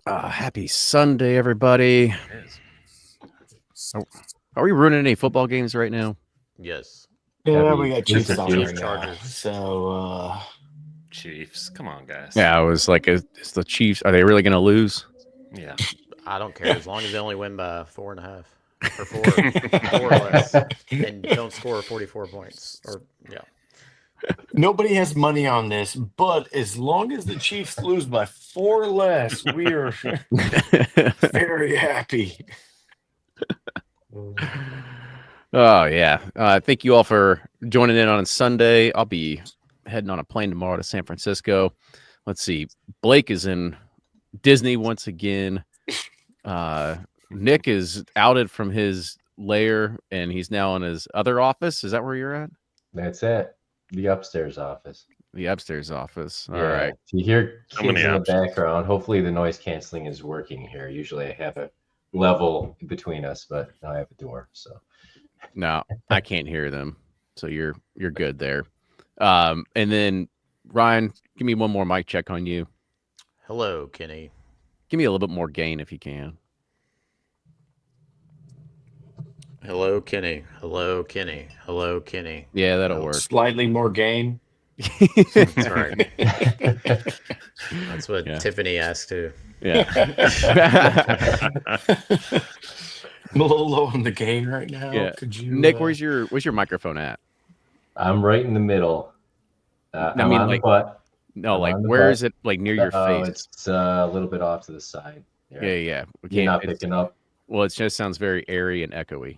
Happy Sunday, everybody. Are we ruining any football games right now? Yes. Yeah, we got Chiefs Chiefs on Chiefs right now. Chargers. So, Chiefs. Come on, guys. Yeah, I was like, is the Chiefs, are they really going to lose? Yeah. I don't care as long as they only win by 4.5 or four or less, and don't score 44 points. Or nobody has money on this, but as long as the Chiefs lose by 4 less, we are very happy. Oh, yeah. Thank you all for joining in on Sunday. I'll be heading on a plane tomorrow to San Francisco. Let's see. Blake is in Disney once again. Nick is outed from his lair, and he's now in his other office. Is that where you're at? That's it. The upstairs office. The upstairs office. All Yeah. right. If you hear So kids many in the options. background, hopefully the noise canceling is working here. Usually I have a level between us, but now I have a door. So No, I can't hear them. So you're good there. And then Ryan, give me one more mic check on you. hello, Kenny. Give me a little bit more gain if you can. Hello, Kenny. Hello, Kenny. Hello, Kenny. Yeah, that'll work. Slightly more gain. That's right. That's what Yeah. Tiffany asked too. Yeah. I'm a little low on the gain right now. Yeah. Could you, Nick, where's your microphone at? I'm right in the middle. I I'm mean, on like- the butt. No, I'm like on the where butt. is it? Like near your face? It's a little bit off to the side. Yeah. We You're can't. not picking up. Well, it just sounds very airy and echoey.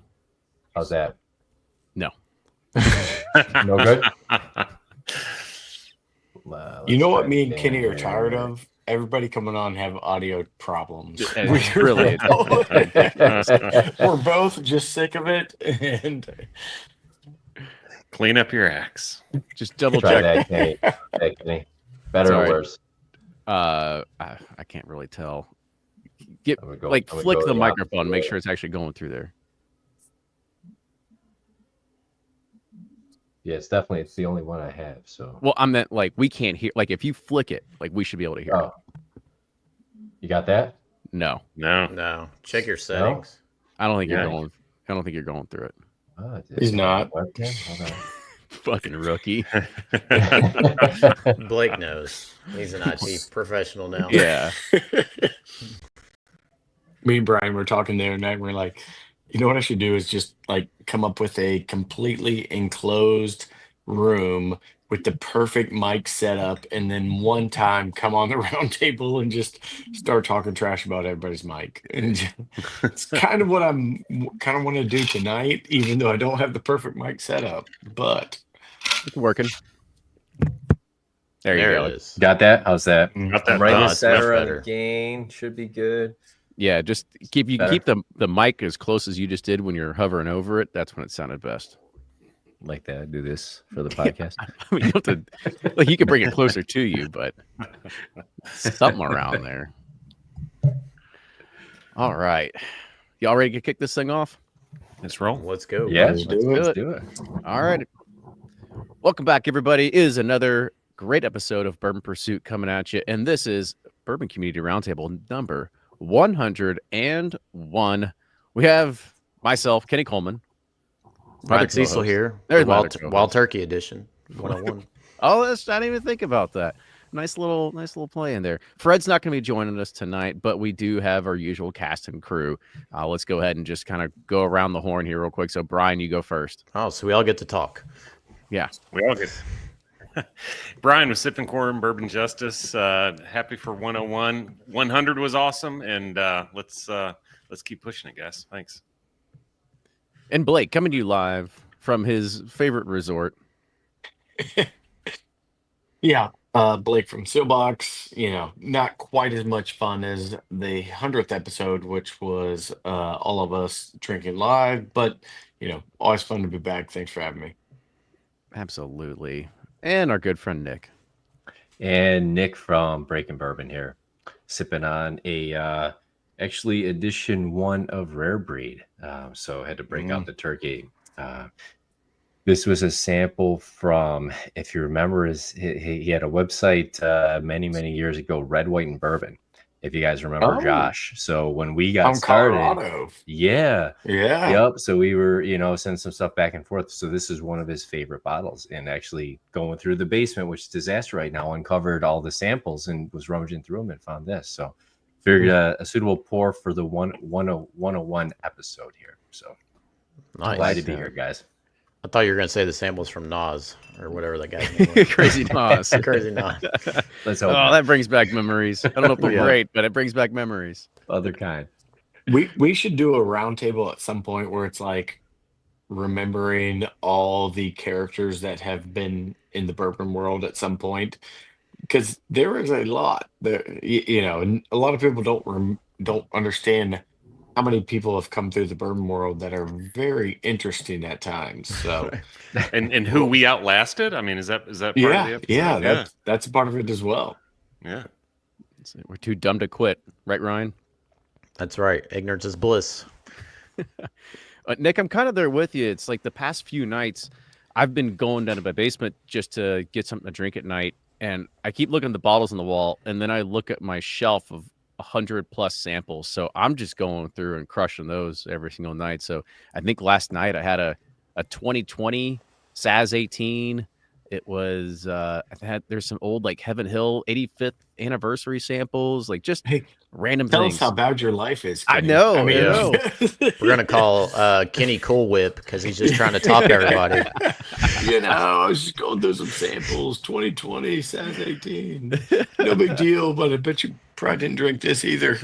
How's that? No. No good? You know what me and Kenny are tired of? Everybody coming on have audio problems. It's really. We're both just sick of it, and Clean up your acts. Just double Try check. that, Kenny. Hey, Kenny. Better Sorry. or worse? I can't really tell. Get I would go- like I would flick go the the microphone. opposite Make way. sure it's actually going through there. Yeah, it's the only one I have. So Well, I meant like we can't hear. Like if you flick it, like we should be able to hear it. oh. You got that? No, No. No, check your settings. I don't think Yeah. you're going. I don't think you're going through it. Oh, it He's is. not. Webcam? Hold Fucking rookie. on. Blake knows. He's an IT professional now. Yeah. me and Brian were talking the other night. We're like, you know what I should do is just like come up with a completely enclosed room with the perfect mic setup, and then one time come on the round table and just start talking trash about everybody's mic. And it's kind of what I'm kind of want to do tonight, even though I don't have the perfect mic setup. But It's working. There you There go. it is. Got that? How's that? Got that Right Oh, in it's the much center on better. gain should be good. Yeah, just keep Better. the mic as close as you just did when you're hovering over it. That's when it sounded best. Like that. Do this for the podcast. I mean, you have to, like, you can bring it closer to you, but something around there. All right, y'all ready to kick this thing off? Let's roll. Let's go. Yeah, Let's do it. let's do it. All right. Welcome back, everybody. It is another great episode of Bourbon Pursuit coming at you. And this is Bourbon Community Roundtable number 101. We have myself, Kenny Coleman. my Ryan other Cecil co-host. here. There's my Wild, other co-host. Wild Turkey Edition 101. Oh, I didn't even think about that. Nice little play in there. Fred's not going to be joining us tonight, but we do have our usual cast and crew. Let's go ahead and just kind of go around the horn here real quick. So, Brian, you go first. Oh, so we all get to talk. Yeah. We all get. Brian was sipping corn, bourbon justice. Happy for 101. 100 was awesome, and let's keep pushing it, guys. Thanks. And Blake coming to you live from his favorite resort. yeah, Blake from Sealbox. You know, not quite as much fun as the 100th episode, which was all of us drinking live. But you know, always fun to be back. Thanks for having me. Absolutely. And our good friend Nick. And Nick from Breaking Bourbon here, sipping on a actually edition 1 of Rare Breed. So I had to break out the turkey. This was a sample from, if you remember, he had a website many years ago, Red, White, and Bourbon. if you guys remember Oh. Josh. So when we got From started, Colorado. yeah, Yeah. yep. So we were, sending some stuff back and forth. So this is one of his favorite bottles, and actually going through the basement, which is a disaster right now, uncovered all the samples and was rummaging through them and found this. So figured a suitable pour for the 101 episode here. So Nice. glad to be here, guys. I thought you were going to say the samples from Nas or whatever that guy's name was. Crazy Nas. Crazy Nas. Let's hope Oh, not. that brings back memories. I don't know if they're Yeah. great, but it brings back memories. Other kind. We should do a roundtable at some point where it's like remembering all the characters that have been in the bourbon world at some point, because there is a lot there, and a lot of people don't understand how many people have come through the bourbon world that are very interesting at times. So And who we outlasted? I mean, is that part of the yeah, episode? yeah, that's a part of it as well. Yeah. We're too dumb to quit, right, Ryan? That's right. Ignorance is bliss. Nick, I'm kind of there with you. It's like the past few nights, I've been going down to my basement just to get something to drink at night, and I keep looking at the bottles on the wall, and then I look at my shelf of 100+ samples. So I'm just going through and crushing those every single night. So I think last night I had a 2020 SAS 18. It was there's some old like Heaven Hill 85th anniversary samples, like just Hey, random tell things. us how bad your life is. I Kenny. know, I mean, I know. We're going to call Kenny Cool Whip because he's just trying to top everybody. I was just going through some samples. 2020 SAS 18. No big deal, but I bet you probably didn't drink this either.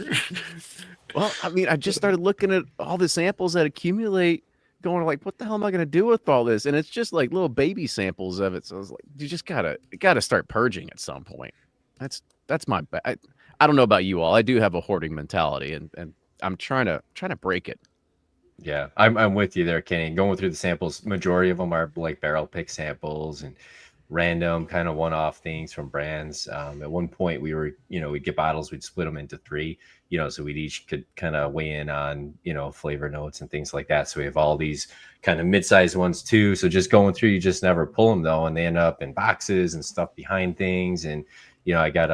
Well, I mean, I just started looking at all the samples that accumulate, going like, what the hell am I going to do with all this? And it's just like little baby samples of it. So I was like, you just gotta start purging at some point. That's my bad. I don't know about you all. I do have a hoarding mentality, and I'm trying to break it. Yeah, I'm with you there, Kenny. Going through the samples, majority of them are like barrel pick samples and random kind of one-off things from brands. At one point, we were, we'd get bottles, we'd split them into 3, so we'd each could kind of weigh in on, flavor notes and things like that. So we have all these kind of mid-sized ones too. So just going through, you just never pull them though, and they end up in boxes and stuff behind things. And I got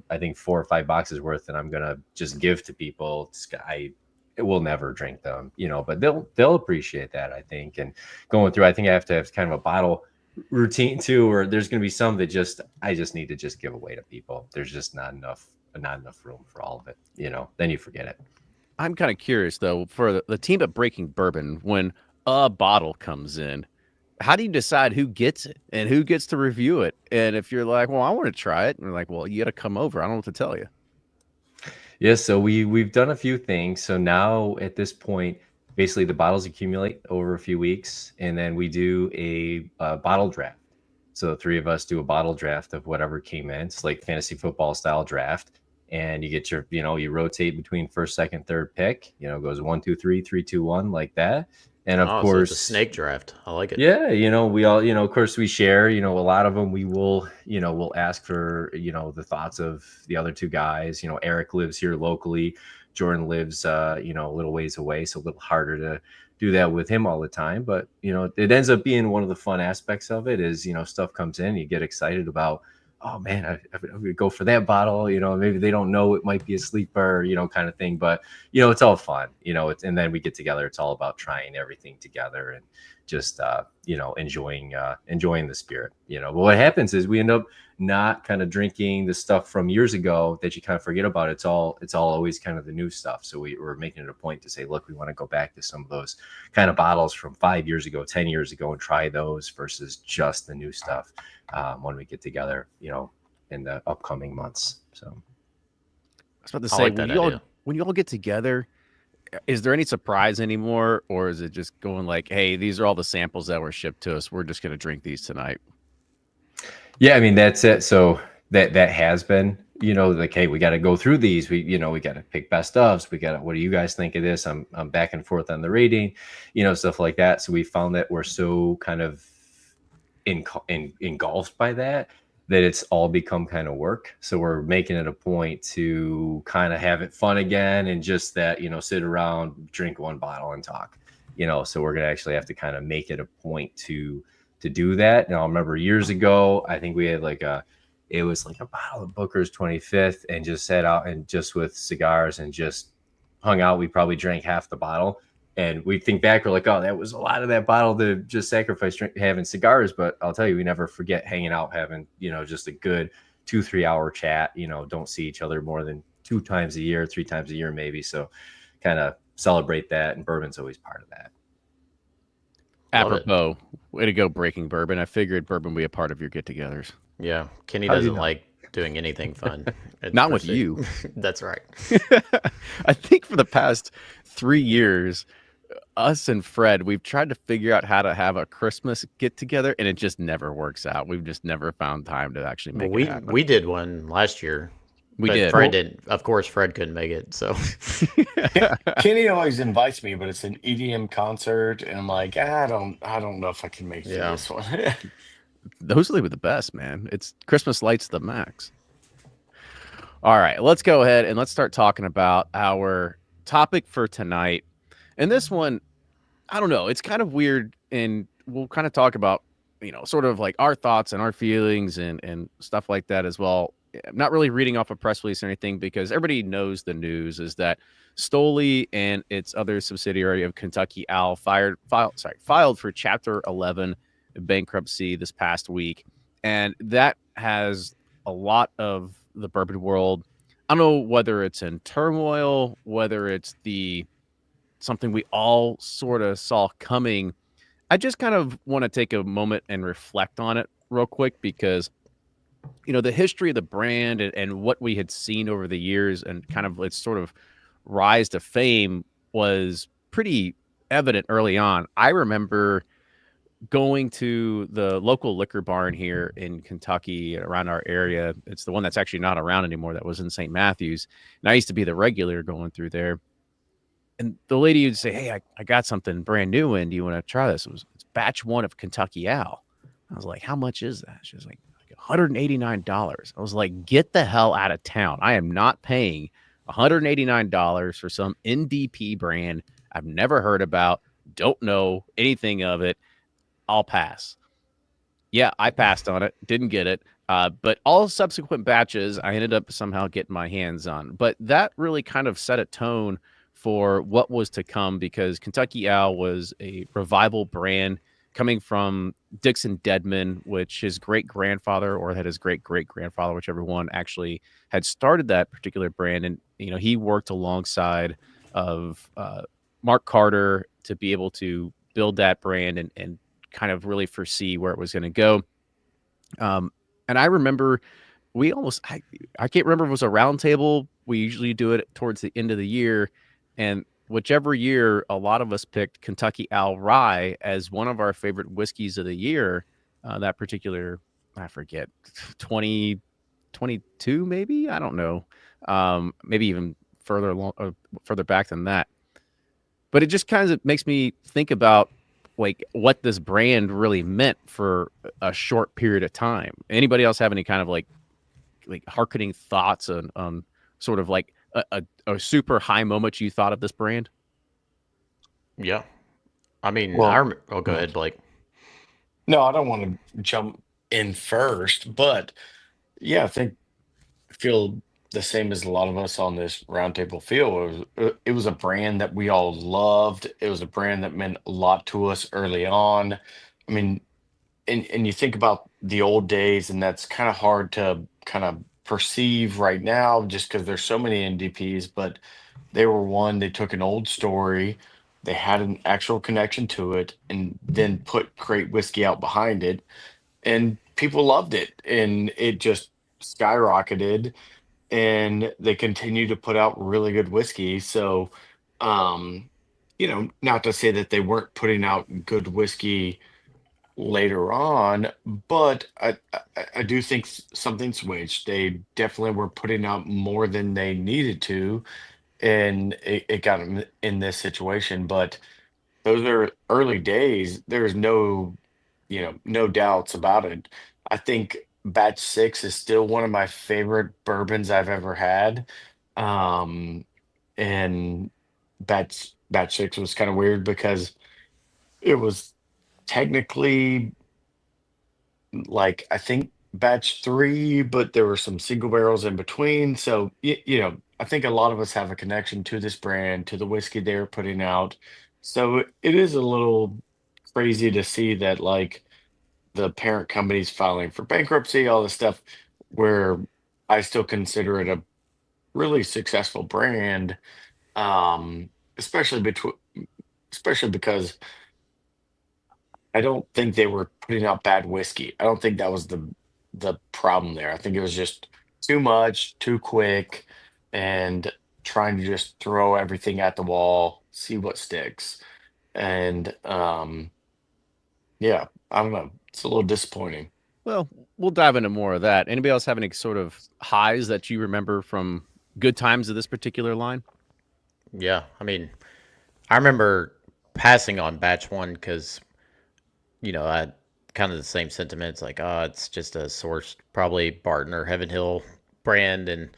I think 4 or 5 boxes worth, and I'm gonna just give to people. I will never drink them, but they'll appreciate that, I think. And going through, I think I have to have kind of a bottle routine too, or there's going to be some that I just need to just give away to people. There's just not enough room for all of it, then you forget it. I'm kind of curious though, for the team at Breaking Bourbon, when a bottle comes in, how do you decide who gets it and who gets to review it? And if you're like, well, I want to try it, and we're like, well, you got to come over. I don't know what to tell you. Yeah, so we've done a few things. So now at this point, basically the bottles accumulate over a few weeks, and then we do a bottle draft. So the 3 of us do a bottle draft of whatever came in. It's like fantasy football style draft, and you get your, you rotate between first, second, third pick. It goes 1, 2, 3, 3, 2, 1 like that. And of So course, it's a snake draft. I like it. yeah, we all, of course we share, a lot of them we will, we'll ask for, the thoughts of the other 2 guys. Eric lives here locally. Jordan lives, a little ways away. So a little harder to do that with him all the time. But, it ends up being one of the fun aspects of it is, stuff comes in, you get excited about, oh man, I would go for that bottle, maybe they don't know it might be a sleeper, kind of thing, but it's all fun, and then we get together. It's all about trying everything together and just, enjoying the spirit, but what happens is we end up not kind of drinking the stuff from years ago that you kind of forget about. It's all always kind of the new stuff. So we're making it a point to say, look, we want to go back to some of those kind of bottles from 5 years ago, 10 years ago, and try those versus just the new stuff when we get together, in the upcoming months. So I was about to I say, like that idea. when you all get together, is there any surprise anymore, or is it just going like, hey, these are all the samples that were shipped to us, we're just going to drink these tonight? Yeah, I mean, that's it. So that has been, like, hey, we got to go through these. We got to pick best ofs. What do you guys think of this? I'm back and forth on the rating, stuff like that. So we found that we're so kind of engulfed by that it's all become kind of work. So we're making it a point to kind of have it fun again, and just that, sit around, drink 1 bottle and talk, so we're going to actually have to kind of make it a point to do that. Now, I remember years ago, I think we had like it was like a bottle of Booker's 25th, and just sat out and just with cigars and just hung out. We probably drank half the bottle. And we think back, we're like, oh, that was a lot of that bottle to just sacrifice having cigars. But I'll tell you, we never forget hanging out, having, just a good 2-3 hour chat. Don't see each other more than 2 times a year, 3 times a year, maybe. So kind of celebrate that. And bourbon's always part of that. Apropos, way to go, Breaking Bourbon. I figured bourbon would be a part of your get-togethers. Yeah, Kenny How do you doesn't know? like doing anything fun. Not with you. That's right. I think for the past 3 years, us and Fred, we've tried to figure out how to have a Christmas get-together, and it just never works out. We've just never found time to actually make it happen. We did one last year. We but did. Fred didn't. Of course, Fred couldn't make it. So Kenny always invites me, but it's an EDM concert, and I'm like, I don't know if I can make it to this one. Those are the best, man. It's Christmas lights the max. All right, let's go ahead and let's start talking about our topic for tonight. And this one, I don't know, it's kind of weird, and we'll kind of talk about, sort of like our thoughts and our feelings and stuff like that as well. I'm not really reading off a press release or anything, because everybody knows the news is that Stoli and its other subsidiary of Kentucky Owl filed for Chapter 11 bankruptcy this past week. And that has a lot of the bourbon world. I don't know whether it's in turmoil, whether it's something we all sort of saw coming. I just kind of want to take a moment and reflect on it real quick, because the history of the brand and what we had seen over the years and kind of its sort of rise to fame was pretty evident early on. I remember going to the local liquor barn here in Kentucky around our area. It's the one that's actually not around anymore. That was in St. Matthews. And I used to be the regular going through there. And the lady would say, hey, I got something brand new in. Do you want to try this? It's batch 1 of Kentucky Owl. I was like, how much is that? She was like $189. I was like, get the hell out of town. I am not paying $189 for some NDP brand I've never heard about, don't know anything of it. I'll pass. Yeah, I passed on it, didn't get it. But all subsequent batches, I ended up somehow getting my hands on. But that really kind of set a tone for what was to come, because Kentucky Owl was a revival brand coming from Dixon Dedman, which his great-grandfather, or that his great-great-grandfather, whichever one, actually had started that particular brand. And, he worked alongside of Mark Carter to be able to build that brand and kind of really foresee where it was going to go. And I remember I can't remember if it was a roundtable. We usually do it towards the end of the year. And whichever year, a lot of us picked Kentucky Owl Rye as one of our favorite whiskeys of the year. That particular, I forget, 2022 maybe? I don't know. Maybe even further back than that. But it just kind of makes me think about like what this brand really meant for a short period of time. Anybody else have any kind of like hearkening thoughts on sort of like a super high moment you thought of this brand? Yeah. I mean, Well, go ahead, Blake. No, I don't want to jump in first, but yeah, feel the same as a lot of us on this roundtable feel. It was a brand that we all loved. It was a brand that meant a lot to us early on. I mean, and you think about the old days, and that's kind of hard to kind of perceive right now just because there's so many NDPs, but they took an old story, they had an actual connection to it, and then put great whiskey out behind it, and people loved it, and it just skyrocketed, and they continue to put out really good whiskey. So, um, not to say that they weren't putting out good whiskey later on, but I do think something switched. They definitely were putting out more than they needed to, and it got them in this situation. But those are early days. There's no doubts about it. I think batch 6 is still one of my favorite bourbons I've ever had. Um, and batch 6 was kind of weird because it was technically, like, I think batch 3, but there were some single barrels in between. So, I think a lot of us have a connection to this brand, to the whiskey they're putting out. So it is a little crazy to see that, like, the parent company's filing for bankruptcy, all this stuff, where I still consider it a really successful brand, um, especially especially because I don't think they were putting out bad whiskey. I don't think that was the problem there. I think it was just too much, too quick, and trying to just throw everything at the wall, see what sticks. And yeah, I don't know. It's a little disappointing. Well, we'll dive into more of that. Anybody else have any sort of highs that you remember from good times of this particular line? Yeah, I mean, I remember passing on batch 1 because I had kind of the same sentiments, like, oh, it's just a sourced, probably Barton or Heaven Hill brand, and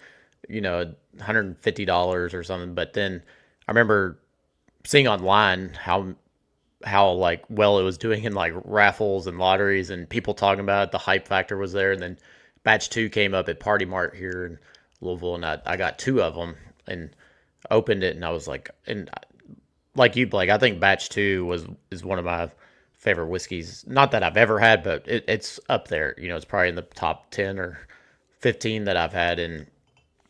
$150 or something. But then I remember seeing online how like well it was doing in like raffles and lotteries, and people talking about it. The hype factor was there, and then batch 2 came up at Party Mart here in Louisville, and I got 2 of them and opened it, and I was like, and like you, Blake, I think batch 2 is one of my favorite whiskeys. Not that I've ever had, but it's up there. It's probably in the top 10 or 15 that I've had. And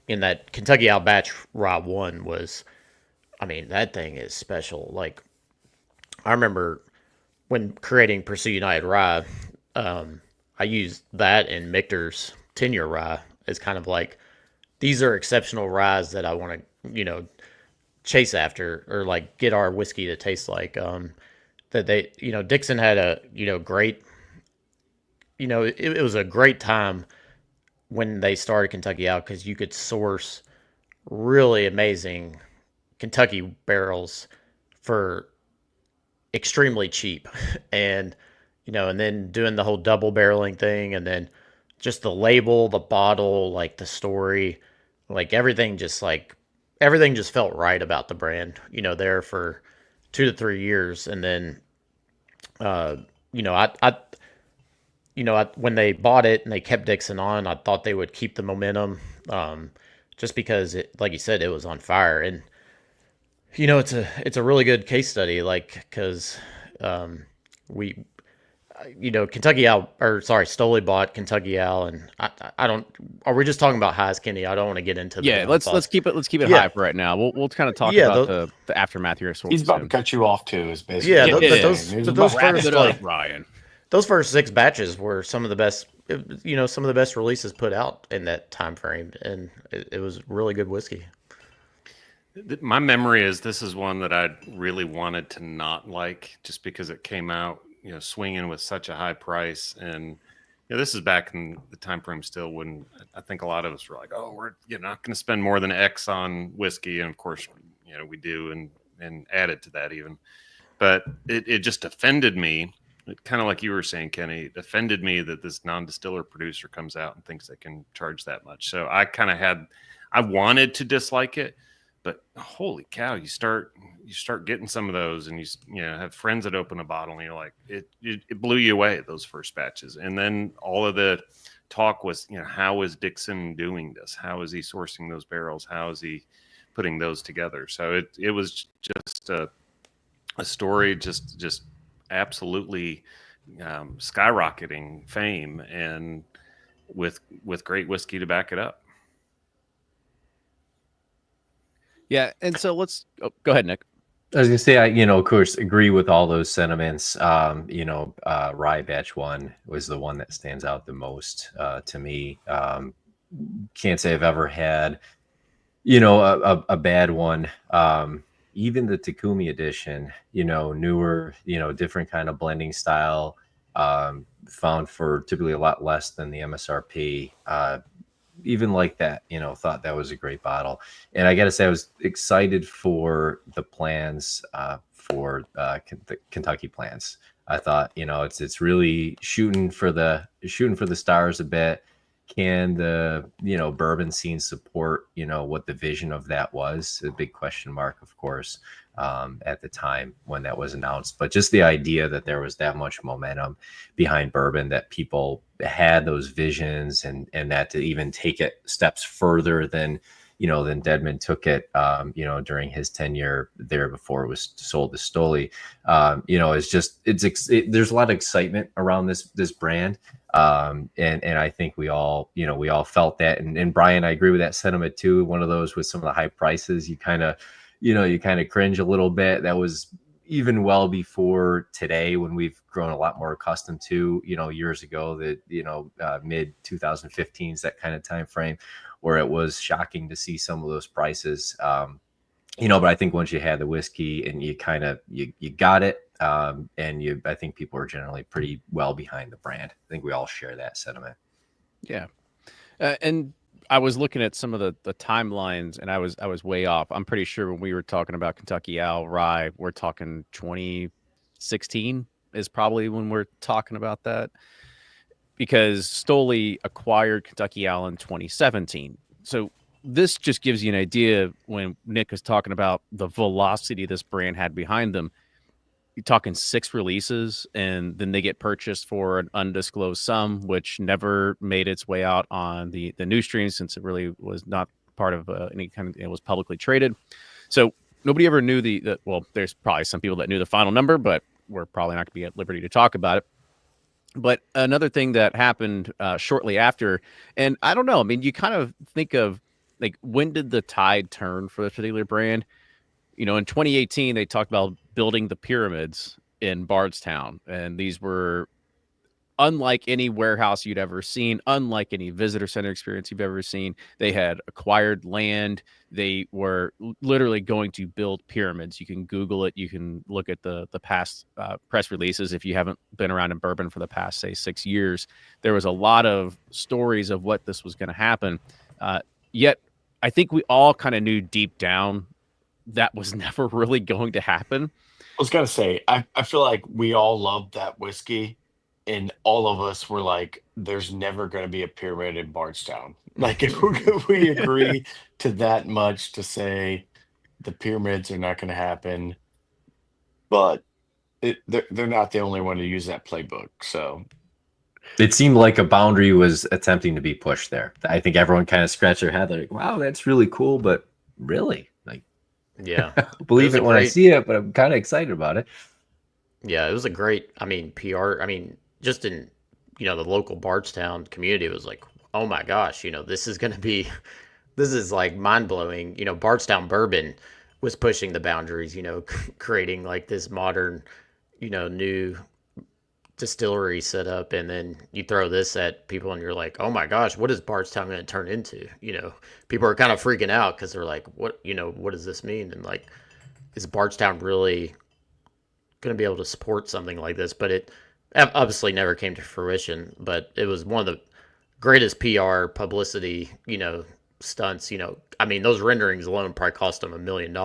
in that Kentucky Owl batch rye 1 was, I mean, that thing is special. Like, I remember when creating Pursue United Rye, I used that and Michter's 10-year rye as kind of like, these are exceptional ryes that I want to, chase after, or like get our whiskey to taste like. That they, Dixon had a, great, it was a great time when they started Kentucky Owl, because you could source really amazing Kentucky barrels for extremely cheap. And, and then doing the whole double barreling thing, and then just the label, the bottle, like the story, like everything just felt right about the brand, there for 2 to 3 years. And then, when they bought it and they kept Dixon on, I thought they would keep the momentum, just because it, like you said, it was on fire. And, it's a really good case study, like, because, we, Kentucky Owl, or sorry, Stoli bought Kentucky Owl, and I don't. Are we just talking about highs, Kenny? I don't want to get into Yeah, let's keep it Yeah. high for right now. We'll kind of talk Yeah, about the aftermath here. He's about to cut you off too, is basically. Yeah, what but he's those- saying. He's but about those to Wrap first, it like, up, Ryan. those first 6 batches were some of the best, some of the best releases put out in that time frame, and it was really good whiskey. My memory is this is one that I really wanted to not like, just because it came out, swinging with such a high price. And this is back in the time frame still when I think a lot of us were like, oh, we're not going to spend more than X on whiskey. And of course, we do, and added to that even. But it just offended me. Kind of like you were saying, Kenny, it offended me that this non-distiller producer comes out and thinks they can charge that much. So I wanted to dislike it, but holy cow, you start getting some of those, and you have friends that open a bottle, and you're like, it blew you away, those first batches. And then all of the talk was, how is Dixon doing this? How is he sourcing those barrels? How is he putting those together? So it was just a story, just absolutely skyrocketing fame, and with great whiskey to back it up. Yeah, and so go ahead, Nick. I was gonna say, I, of course, agree with all those sentiments. Rye Batch 1 was the one that stands out the most to me. Can't say I've ever had, a bad one. Even the Takumi edition, newer, different kind of blending style, found for typically a lot less than the MSRP. Even like that, thought that was a great bottle. And I got to say, I was excited for the plans for the Kentucky plans. I thought, it's really shooting for the stars a bit. can the bourbon scene support what the vision of that was? A big question mark, of course, at the time when that was announced. But just the idea that there was that much momentum behind bourbon, that people had those visions, and that to even take it steps further than Dedman took it, during his tenure there before it was sold to Stoli. It's just there's a lot of excitement around this brand. And I think we all felt that. And Brian, I agree with that sentiment too. One of those with some of the high prices, you kind of cringe a little bit. That was even well before today, when we've grown a lot more accustomed to, years ago, that, mid 2015s, that kind of time frame, where it was shocking to see some of those prices. But I think once you had the whiskey and you kind of, you got it, I think people are generally pretty well behind the brand. I think we all share that sentiment. Yeah. And I was looking at some of the timelines, and I was way off. I'm pretty sure when we were talking about Kentucky Owl Rye, we're talking 2016 is probably when we're talking about that, because Stoli acquired Kentucky Owl in 2017. So this just gives you an idea when Nick was talking about the velocity this brand had behind them. You're talking 6 releases, and then they get purchased for an undisclosed sum, which never made its way out on the news stream, since it really was not part of any kind of, it was publicly traded. So nobody ever knew well, there's probably some people that knew the final number, but we're probably not going to be at liberty to talk about it. But another thing that happened shortly after, and I don't know, I mean, you kind of think of, like, when did the tide turn for this particular brand? In 2018, they talked about building the pyramids in Bardstown, and these were unlike any warehouse you'd ever seen, unlike any visitor center experience you've ever seen. They had acquired land. They were literally going to build pyramids. You can Google it. You can look at the past press releases. If you haven't been around in bourbon for the past, say, 6 years, there was a lot of stories of what this was going to happen. Yet I think we all kind of knew deep down that was never really going to happen. I was gonna say, I feel like we all loved that whiskey, and all of us were like, "There's never going to be a pyramid in Bardstown." Like, if we agree to that much to say the pyramids are not going to happen, but they're not the only one to use that playbook. So It seemed like a boundary was attempting to be pushed there. I think everyone kind of scratched their head, like, "Wow, that's really cool," but really, like, Yeah. believe it when I see it, but I'm kind of excited about it. Yeah, it was a great, PR. Just in, the local Bardstown community, it was like, oh my gosh, this is going to be, this is like mind blowing. Bardstown Bourbon was pushing the boundaries, creating like this modern, new distillery setup. And then you throw this at people and you're like, oh my gosh, what is Bardstown going to turn into? People are kind of freaking out because they're like, what does this mean? And like, is Bardstown really going to be able to support something like this? But it obviously never came to fruition, but it was one of the greatest PR publicity, stunts. Those renderings alone probably cost them $1 million,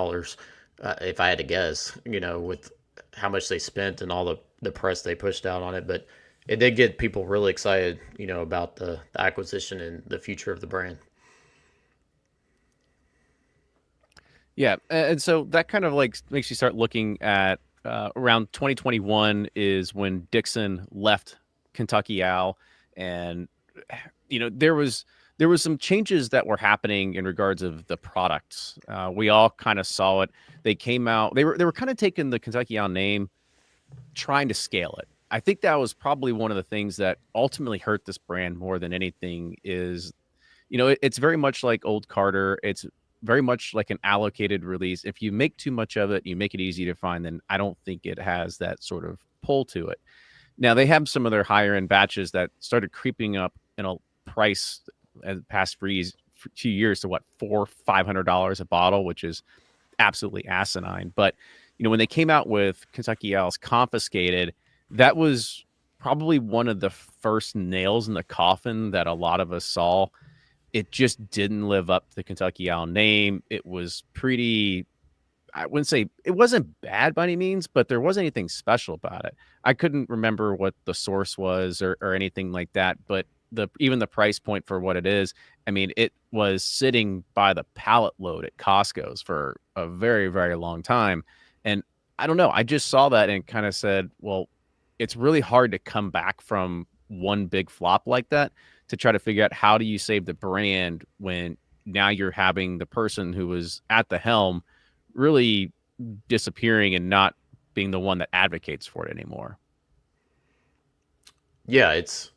if I had to guess, with how much they spent and all the press they pushed out on it. But it did get people really excited, about the acquisition and the future of the brand. Yeah, and so that kind of like makes you start looking at around 2021 is when Dixon left Kentucky Owl, and there was some changes that were happening in regards of the products. We all kind of saw it. They came out. They were kind of taking the Kentucky Owl name, trying to scale it. I think that was probably one of the things that ultimately hurt this brand more than anything. Is it's very much like Old Carter. It's very much like an allocated release. If you make too much of it, you make it easy to find, then I don't think it has that sort of pull to it. Now, they have some of their higher end batches that started creeping up in a price as past few years to what, $400-$500 a bottle, which is absolutely asinine. But when they came out with Kentucky Owl's Confiscated, that was probably one of the first nails in the coffin that a lot of us saw. It just didn't live up to the Kentucky Owl name. It was pretty, I wouldn't say it wasn't bad by any means, but there wasn't anything special about it. I couldn't remember what the source was or anything like that, but even the price point for what it is. I mean, it was sitting by the pallet load at Costco's for a very, very long time. And I don't know, I just saw that and kind of said, well, it's really hard to come back from one big flop like that to try to figure out how do you save the brand when now you're having the person who was at the helm really disappearing and not being the one that advocates for it anymore. Yeah, it's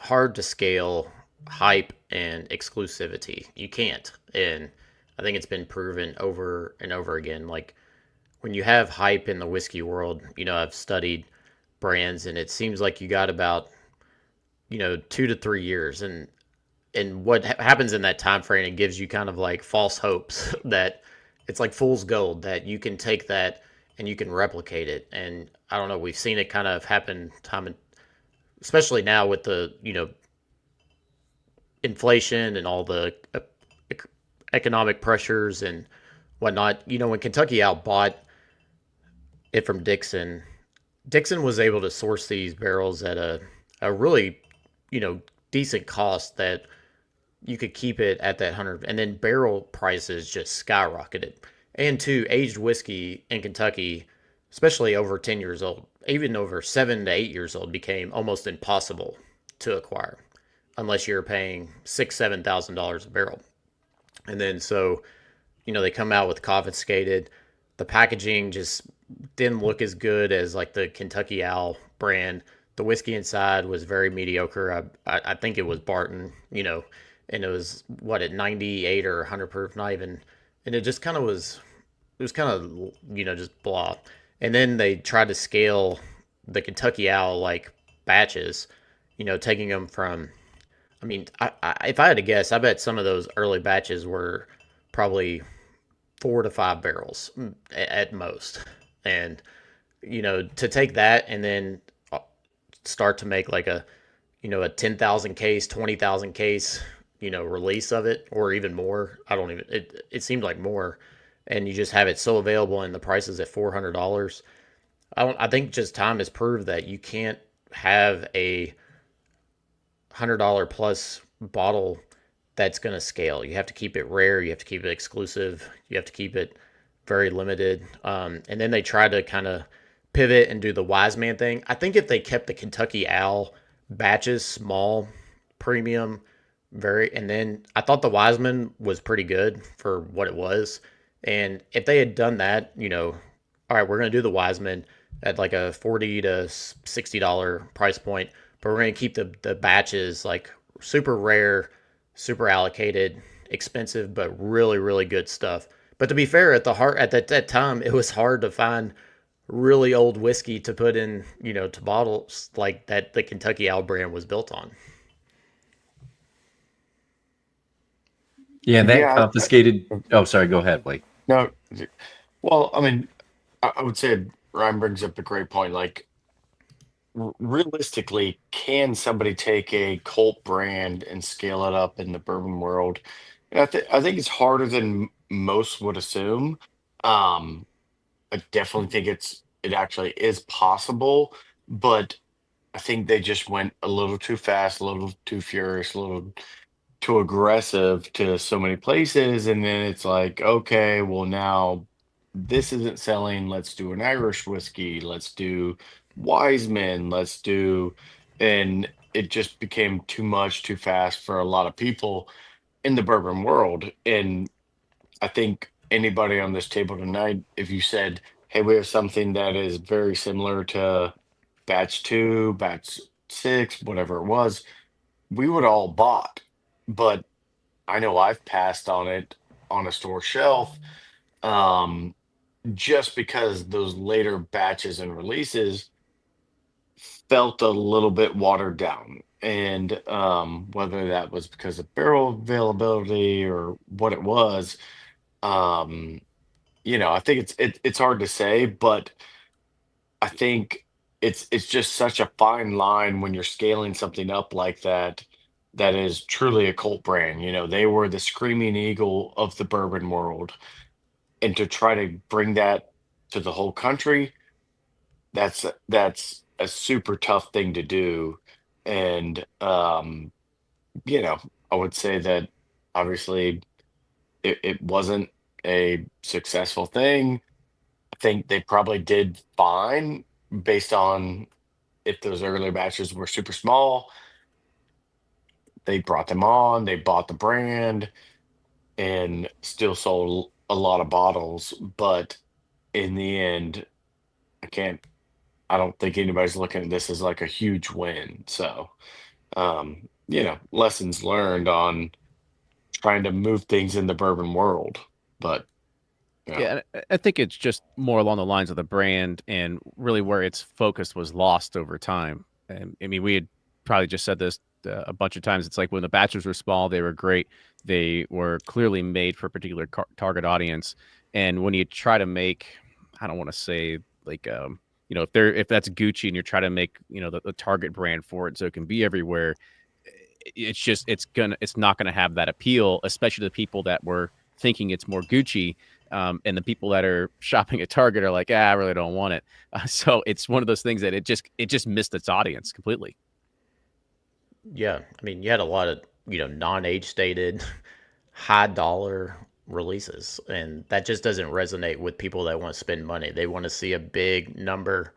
hard to scale hype and exclusivity. You can't. And I think it's been proven over and over again. Like when you have hype in the whiskey world, I've studied brands and it seems like you got about, 2 to 3 years. And what happens in that time frame, it gives you kind of like false hopes that it's like fool's gold that you can take that and you can replicate it. And I don't know, we've seen it kind of happen especially now with the, inflation and all the economic pressures and whatnot. When Kentucky Owl bought it from Dixon, Dixon was able to source these barrels at a really, decent cost that you could keep it at that 100. And then barrel prices just skyrocketed. And two, aged whiskey in Kentucky, especially over 10 years old, even over 7 to 8 years old, became almost impossible to acquire unless you're paying $6,000-7,000 a barrel. And then so, they come out with confiscated. The packaging just didn't look as good as like the Kentucky Owl brand. The whiskey inside was very mediocre. I think it was Barton, and it was at 98 or 100 proof, not even, and it just kind of was, it was kind of, just blah. And then they tried to scale the Kentucky Owl like batches, taking them from, I mean, if I had to guess, I bet some of those early batches were probably 4 to 5 barrels at most. And, to take that and then start to make like a 10,000 case, 20,000 case, release of it, or even more. It seemed like more. And you just have it so available and the price is at $400. I think just time has proved that you can't have a $100 plus bottle that's going to scale. You have to keep it rare. You have to keep it exclusive. You have to keep it very limited. And then they try to kind of pivot and do the wise man thing. I think if they kept the Kentucky Owl batches small, premium, and then I thought the Wiseman was pretty good for what it was. And if they had done that, all right, we're going to do the Wiseman at like a $40 to $60 price point, but we're going to keep the batches like super rare, super allocated, expensive, but really, really good stuff. But to be fair, at that time, it was hard to find really old whiskey to put in, to bottles like that the Kentucky Owl brand was built on. Yeah, and that Yeah, confiscated. Oh, sorry. Go ahead, Blake. no. Well, I mean, I would say Ryan brings up a great point. Like, realistically, can somebody take a cult brand and scale it up in the bourbon world? And I think it's harder than most would assume. Um, I definitely think it actually is possible, but I think they just went a little too fast, a little too furious, a little too aggressive to so many places, and then it's like, okay, well now this isn't selling. Let's do an Irish whiskey. Let's do Wiseman. Let's do, and it just became too much, too fast for a lot of people in the bourbon world. And I think anybody on this table tonight, if you said, hey, we have something that is very similar to batch two, batch six, whatever it was, we would all bought. But I know I've passed on it on a store shelf, um, just because those later batches and releases felt a little bit watered down. And whether that was because of barrel availability or what it was, um, I think it's hard to say, but I think it's just such a fine line when you're scaling something up like that that is truly a cult brand. They were the screaming eagle of the bourbon world, and to try to bring that to the whole country, that's a super tough thing to do. And you know, I would say that obviously it wasn't a successful thing. I think they probably did fine based on if those early batches were super small. They brought them on, they bought the brand, and still sold a lot of bottles. But in the end, I can't. I don't think anybody's looking at this as like a huge win. So, lessons learned on trying to move things in the bourbon world. But yeah, Yeah, and I think it's just more along the lines of the brand and really where its focus was lost over time. And I mean, we had probably just said this a bunch of times. It's like when the batches were small, they were great. They were clearly made for a particular target audience. And when you try to make, I don't want to say like, if that's Gucci and you're trying to make, the target brand for it so it can be everywhere, it's not gonna have that appeal, especially to the people that were thinking it's more Gucci. And the people that are shopping at Target are like, I really don't want it. So it's one of those things that it just missed its audience completely. Yeah, I mean, you had a lot of non-age stated, high dollar releases, and that just doesn't resonate with people that want to spend money. They want to see a big number,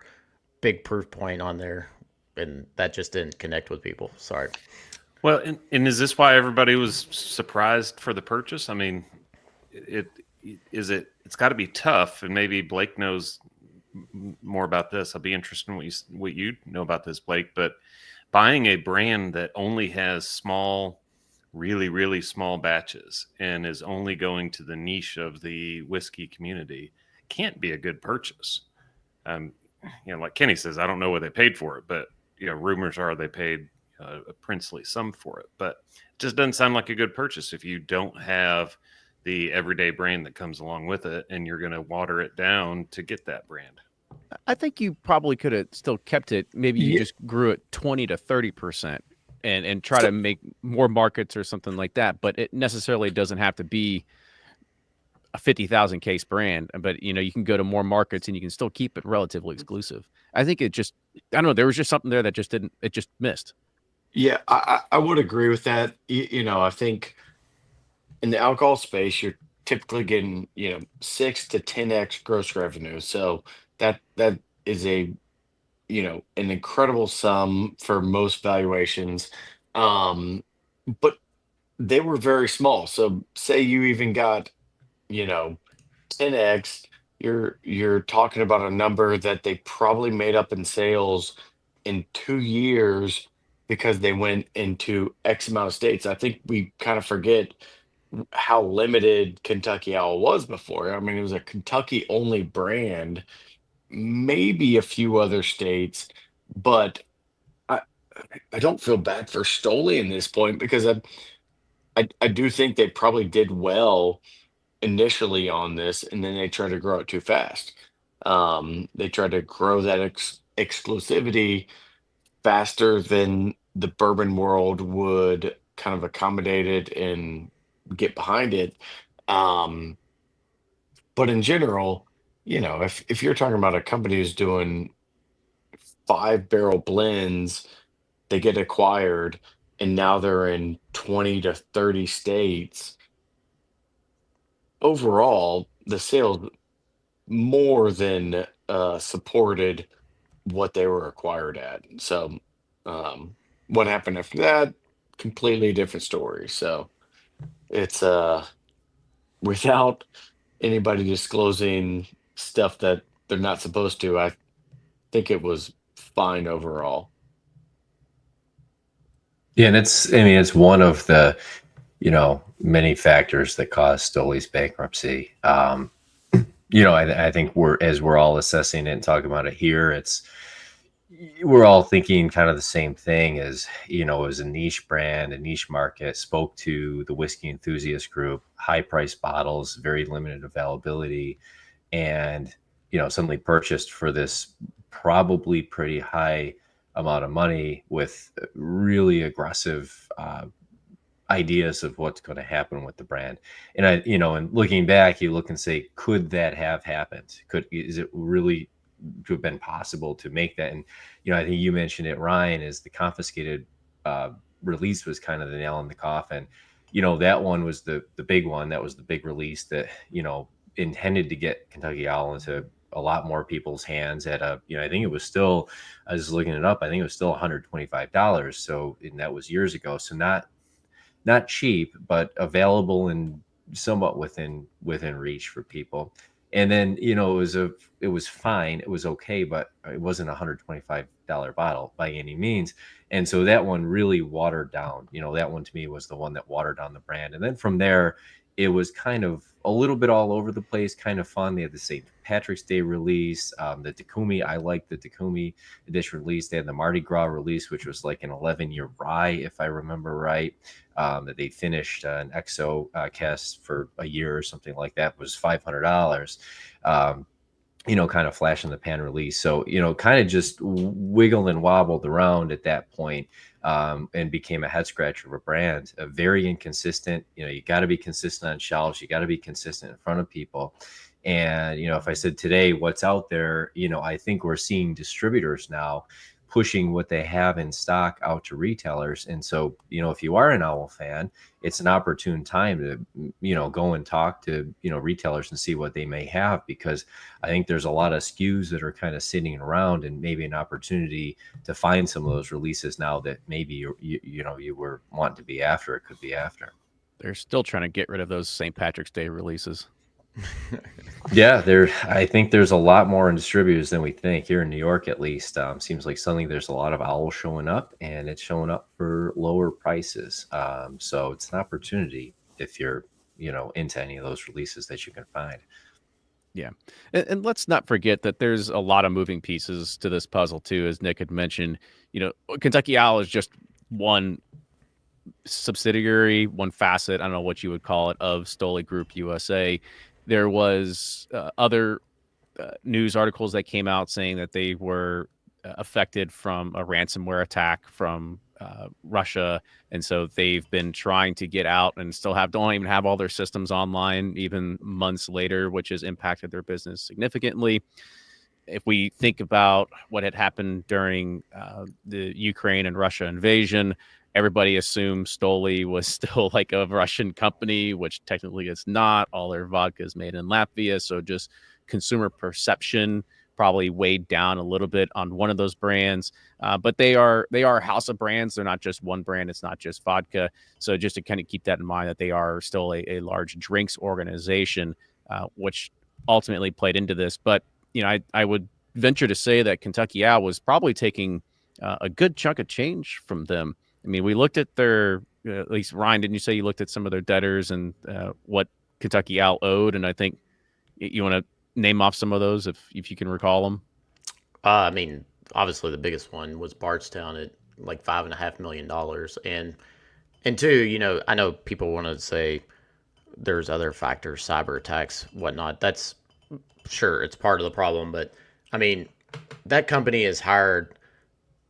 big proof point on there, and that just didn't connect with people. Sorry. Well, and is this why everybody was surprised for the purchase? I mean, it's got to be tough, and maybe Blake knows more about this. I'll be interested in what you know about this, Blake. But buying a brand that only has small, really, really small batches and is only going to the niche of the whiskey community can't be a good purchase. Like Kenny says, I don't know what they paid for it, but rumors are they paid a princely sum for it. But it just doesn't sound like a good purchase if you don't have the everyday brand that comes along with it, and you're going to water it down to get that brand. I think you probably could have still kept it. Maybe you Yeah. just grew it 20 to 30% and try to make more markets or something like that. But it necessarily doesn't have to be a 50,000 case brand. But you can go to more markets and you can still keep it relatively exclusive. I think I don't know. There was just something there that it just missed. yeah, I would agree with that. I think in the alcohol space, you're typically getting 6 to 10x gross revenue. So that is an incredible sum for most valuations. But they were very small. So say you even got, 10x, you're talking about a number that they probably made up in sales in 2 years because they went into X amount of states. I think we kind of forget how limited Kentucky Owl was before. I mean, it was a Kentucky only brand, maybe a few other states, but I I don't feel bad for Stoli in this point because I do think they probably did well initially on this, and then they tried to grow it too fast. They tried to grow that exclusivity faster than the bourbon world would kind of accommodate it and get behind it. Um, but in general, if you're talking about a company who's doing 5 barrel blends, they get acquired, and now they're in 20 to 30 states. Overall, the sales more than supported what they were acquired at. So, what happened after that? Completely different story. So, it's without anybody disclosing stuff that they're not supposed to, I think it was fine overall. Yeah, and it's one of the, many factors that caused Stoli's bankruptcy. I think we're all assessing it and talking about it here, we're all thinking kind of the same thing as, it was a niche brand, a niche market, spoke to the whiskey enthusiast group, high price bottles, very limited availability, and, suddenly purchased for this probably pretty high amount of money with really aggressive ideas of what's going to happen with the brand. And and looking back, you look and say, could that have happened? Is it really have been possible to make that. And I think you mentioned it, Ryan, is the confiscated release was kind of the nail in the coffin. That one was the big one. That was the big release that intended to get Kentucky Owl into a lot more people's hands at I think it was still, I was looking it up, I think it was still $125. So, and that was years ago. So not cheap, but available and somewhat within reach for people. And then, it was fine. It was okay, but it wasn't a $125 bottle by any means. And so that one really watered down, that one to me was the one that watered down the brand. And then from there, it was kind of a little bit all over the place, kind of fun. They had the St. Patrick's Day release, the Takumi. I liked the Takumi edition release. They had the Mardi Gras release, which was like an 11-year rye, if I remember right. That they finished an EXO cast for a year or something like that, was $500. Kind of flash in the pan release. So, kind of just wiggled and wobbled around at that point, and became a head scratcher of a brand, very inconsistent. You got to be consistent on shelves. You got to be consistent in front of people. And, if I said today, what's out there, I think we're seeing distributors now pushing what they have in stock out to retailers. And so, if you are an Owl fan, it's an opportune time to, go and talk to, retailers and see what they may have, because I think there's a lot of SKUs that are kind of sitting around, and maybe an opportunity to find some of those releases now that maybe you were wanting to be after, it could be after. They're still trying to get rid of those St. Patrick's Day releases. Yeah, I think there's a lot more in distributors than we think here in New York, at least. Seems like suddenly there's a lot of Owl showing up, and it's showing up for lower prices. So it's an opportunity if you're, into any of those releases that you can find. Yeah. And let's not forget that there's a lot of moving pieces to this puzzle too, as Nick had mentioned. Kentucky Owl is just one subsidiary, one facet, I don't know what you would call it, of Stoli Group USA. There was other news articles that came out saying that they were affected from a ransomware attack from Russia, and so they've been trying to get out and still don't even have all their systems online even months later, which has impacted their business significantly. If we think about what had happened during the Ukraine and Russia invasion, everybody assumed Stoli was still like a Russian company, which technically it's not. All their vodka is made in Latvia. So just consumer perception probably weighed down a little bit on one of those brands. But they are a house of brands. They're not just one brand. It's not just vodka. So just to kind of keep that in mind, that they are still a large drinks organization, which ultimately played into this. But, I would venture to say that Kentucky Owl was probably taking a good chunk of change from them. I mean, we looked at their, at least Ryan, didn't you say you looked at some of their debtors and what Kentucky Owl owed? And I think you want to name off some of those if you can recall them. I mean, obviously the biggest one was Bardstown at like $5.5 million. And two, I know people want to say there's other factors, cyber attacks, whatnot. That's sure, it's part of the problem. But I mean, that company has hired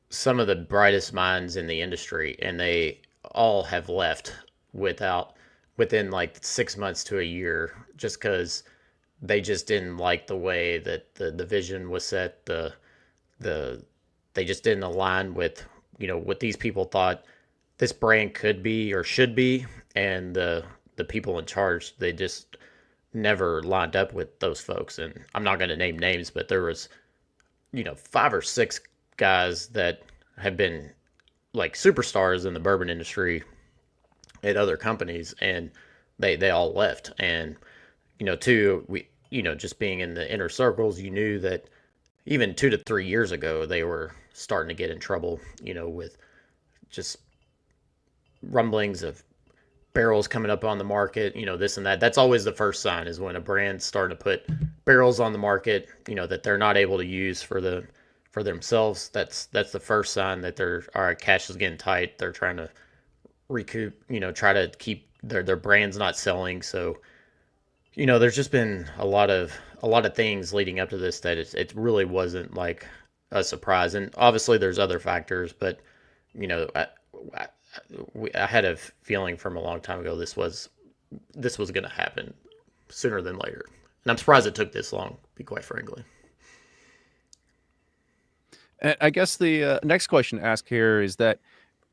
some of the brightest minds in the industry, and they all have left within like 6 months to a year, just because they just didn't like the way that the vision was set. They just didn't align with what these people thought this brand could be or should be, and the people in charge, they just never lined up with those folks. And I'm not going to name names, but there was 5 or 6 guys that have been like superstars in the bourbon industry at other companies, and they all left. And two, we just being in the inner circles, you knew that even 2 to 3 years ago they were starting to get in trouble, with just rumblings of barrels coming up on the market, this and that. That's always the first sign, is when a brand's starting to put barrels on the market, that they're not able to use for themselves. That's the first sign that all right, cash is getting tight. They're trying to recoup, try to keep their brands not selling. So, there's just been a lot of things leading up to this that it really wasn't like a surprise. And obviously there's other factors, but I had a feeling from a long time ago this was going to happen sooner than later. And I'm surprised it took this long, to be quite frankly. And I guess the next question to ask here is that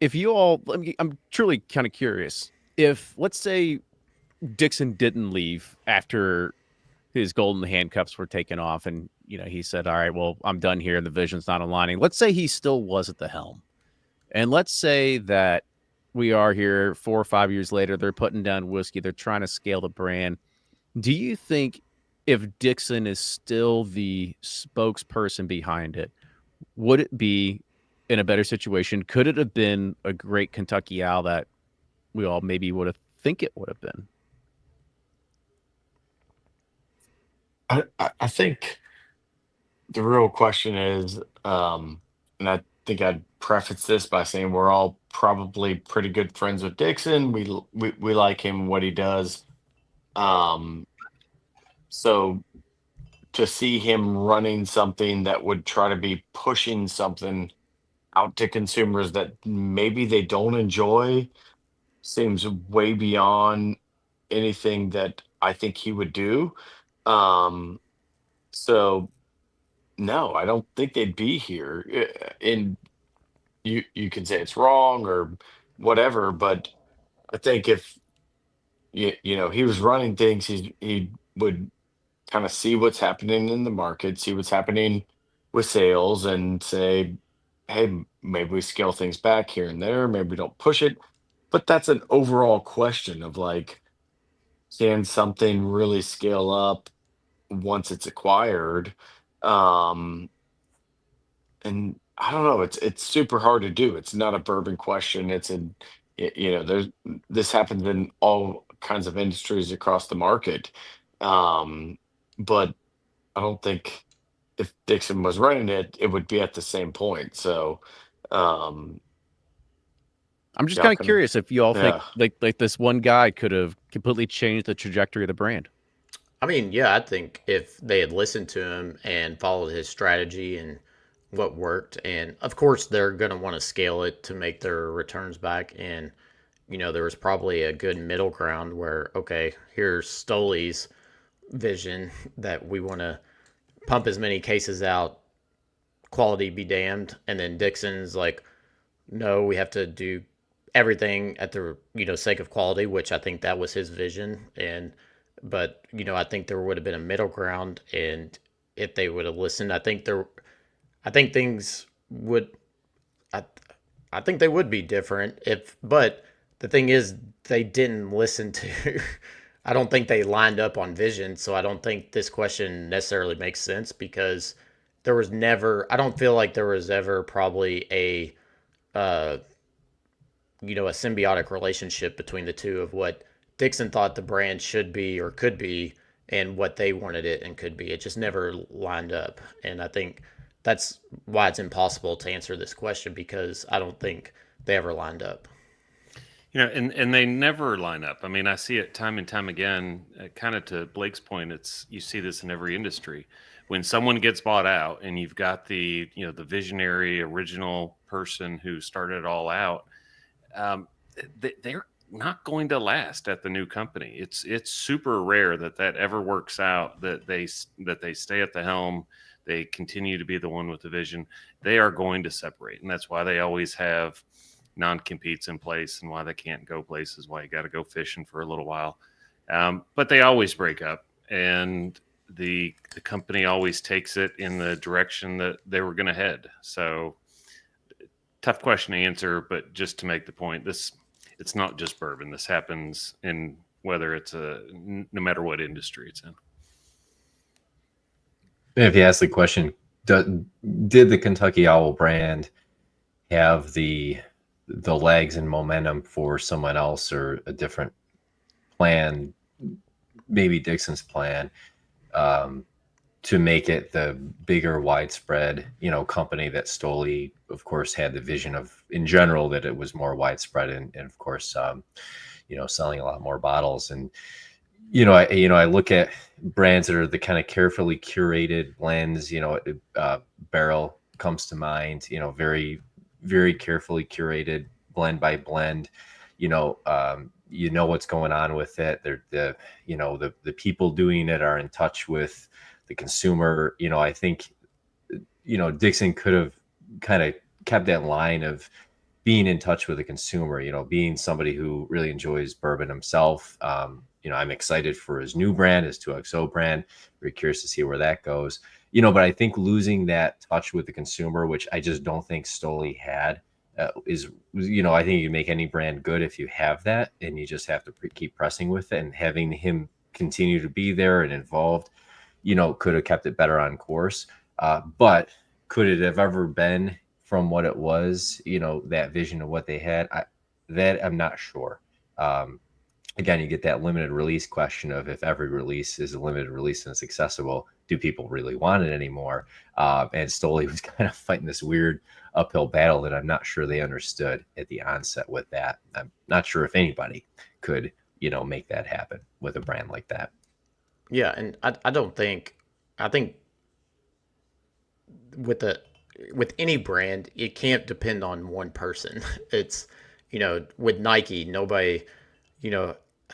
if you all, I'm truly kind of curious. If, let's say, Dixon didn't leave after his golden handcuffs were taken off and, he said, all right, well, I'm done here. The vision's not aligning. Let's say he still was at the helm. And let's say that we are here 4 or 5 years later, they're putting down whiskey. They're trying to scale the brand. Do you think if Dixon is still the spokesperson behind it, would it be in a better situation? Could it have been a great Kentucky Owl that we all maybe would have think it would have been? I think the real question is, and I think I'd preface this by saying we're all probably pretty good friends with Dixon. We like him, what he does. So to see him running something that would try to be pushing something out to consumers that maybe they don't enjoy seems way beyond anything that I think he would do. So no, I don't think they'd be here. And you can say it's wrong or whatever, but I think if he was running things, he would kind of see what's happening in the market, see what's happening with sales, and say, hey, maybe we scale things back here and there, maybe we don't push it. But that's an overall question of like, can something really scale up once it's acquired? And I don't know, it's super hard to do. It's not a bourbon question. There's this happens in all kinds of industries across the market. But I don't think if Dixon was running it, it would be at the same point. So um I'm just y'all kind of can curious if you all think yeah. like this one guy could have completely changed the trajectory of the brand. I mean, yeah, I think if they had listened to him and followed his strategy and what worked, and of course they're going to want to scale it to make their returns back. And, there was probably a good middle ground where, okay, here's Stoli's vision that we want to pump as many cases out, quality be damned. And then Dixon's like, no, we have to do everything at the sake of quality, which I think that was his vision. And but I think there would have been a middle ground, and if they would have listened, I think things would I I think they would be different if. But the thing is, they didn't listen to. I don't think they lined up on vision, so I don't think this question necessarily makes sense because there was never. I don't feel like there was ever probably uh, a symbiotic relationship between the two of what Dixon thought the brand should be or could be and what they wanted it and could be. It just never lined up. And I think that's why it's impossible to answer this question because I don't think they ever lined up. And they never line up. I mean, I see it time and time again. Kind of to Blake's point, you see this in every industry. When someone gets bought out, and you've got the visionary original person who started it all out, they're not going to last at the new company. It's super rare that ever works out. That they stay at the helm. They continue to be the one with the vision. They are going to separate, and that's why they always have non-competes in place and why they can't go places, why you got to go fishing for a little while. But they always break up, and the company always takes it in the direction that they were going to head. So tough question to answer, but just to make the point, it's not just bourbon. This happens in whether it's no matter what industry it's in. If you ask the question, did the Kentucky Owl brand have the legs and momentum for someone else or a different plan, maybe Dixon's plan, to make it the bigger, widespread, company that Stoli, of course, had the vision of in general that it was more widespread and of course, selling a lot more bottles. And I look at brands that are the kind of carefully curated blends. Barrel comes to mind. Very, very carefully curated blend by blend. What's going on with it. They're the people doing it are in touch with the consumer. I think Dixon could have kind of kept that line of being in touch with the consumer, being somebody who really enjoys bourbon himself. I'm excited for his new brand, his 2XO brand. Very curious to see where that goes. But I think losing that touch with the consumer, which I just don't think Stoli had, I think you can make any brand good if you have that, and you just have to keep pressing with it, and having him continue to be there and involved, could have kept it better on course. But could it have ever been from what it was, that vision of what they had? I'm not sure. Again, you get that limited release question of, if every release is a limited release and it's accessible, do people really want it anymore? And Stoli was kind of fighting this weird uphill battle that I'm not sure they understood at the onset with that. I'm not sure if anybody could, make that happen with a brand like that. Yeah, and I think with any brand, it can't depend on one person. It's, with Nike, nobody,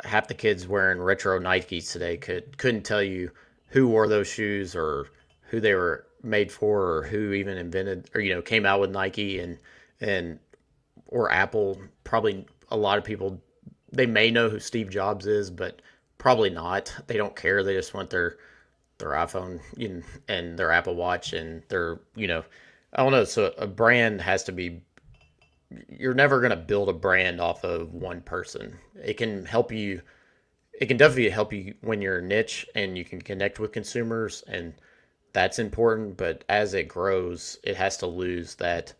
half the kids wearing retro Nikes today couldn't tell you who wore those shoes or who they were made for or who even invented or came out with Nike and or Apple. Probably a lot of people, they may know who Steve Jobs is, but probably not. They don't care. They just want their iPhone and their Apple Watch and their I don't know. So a brand has to be. You're never going to build a brand off of one person. It can help you. It can definitely help you when you're a niche and you can connect with consumers, and that's important. But as it grows, it has to lose that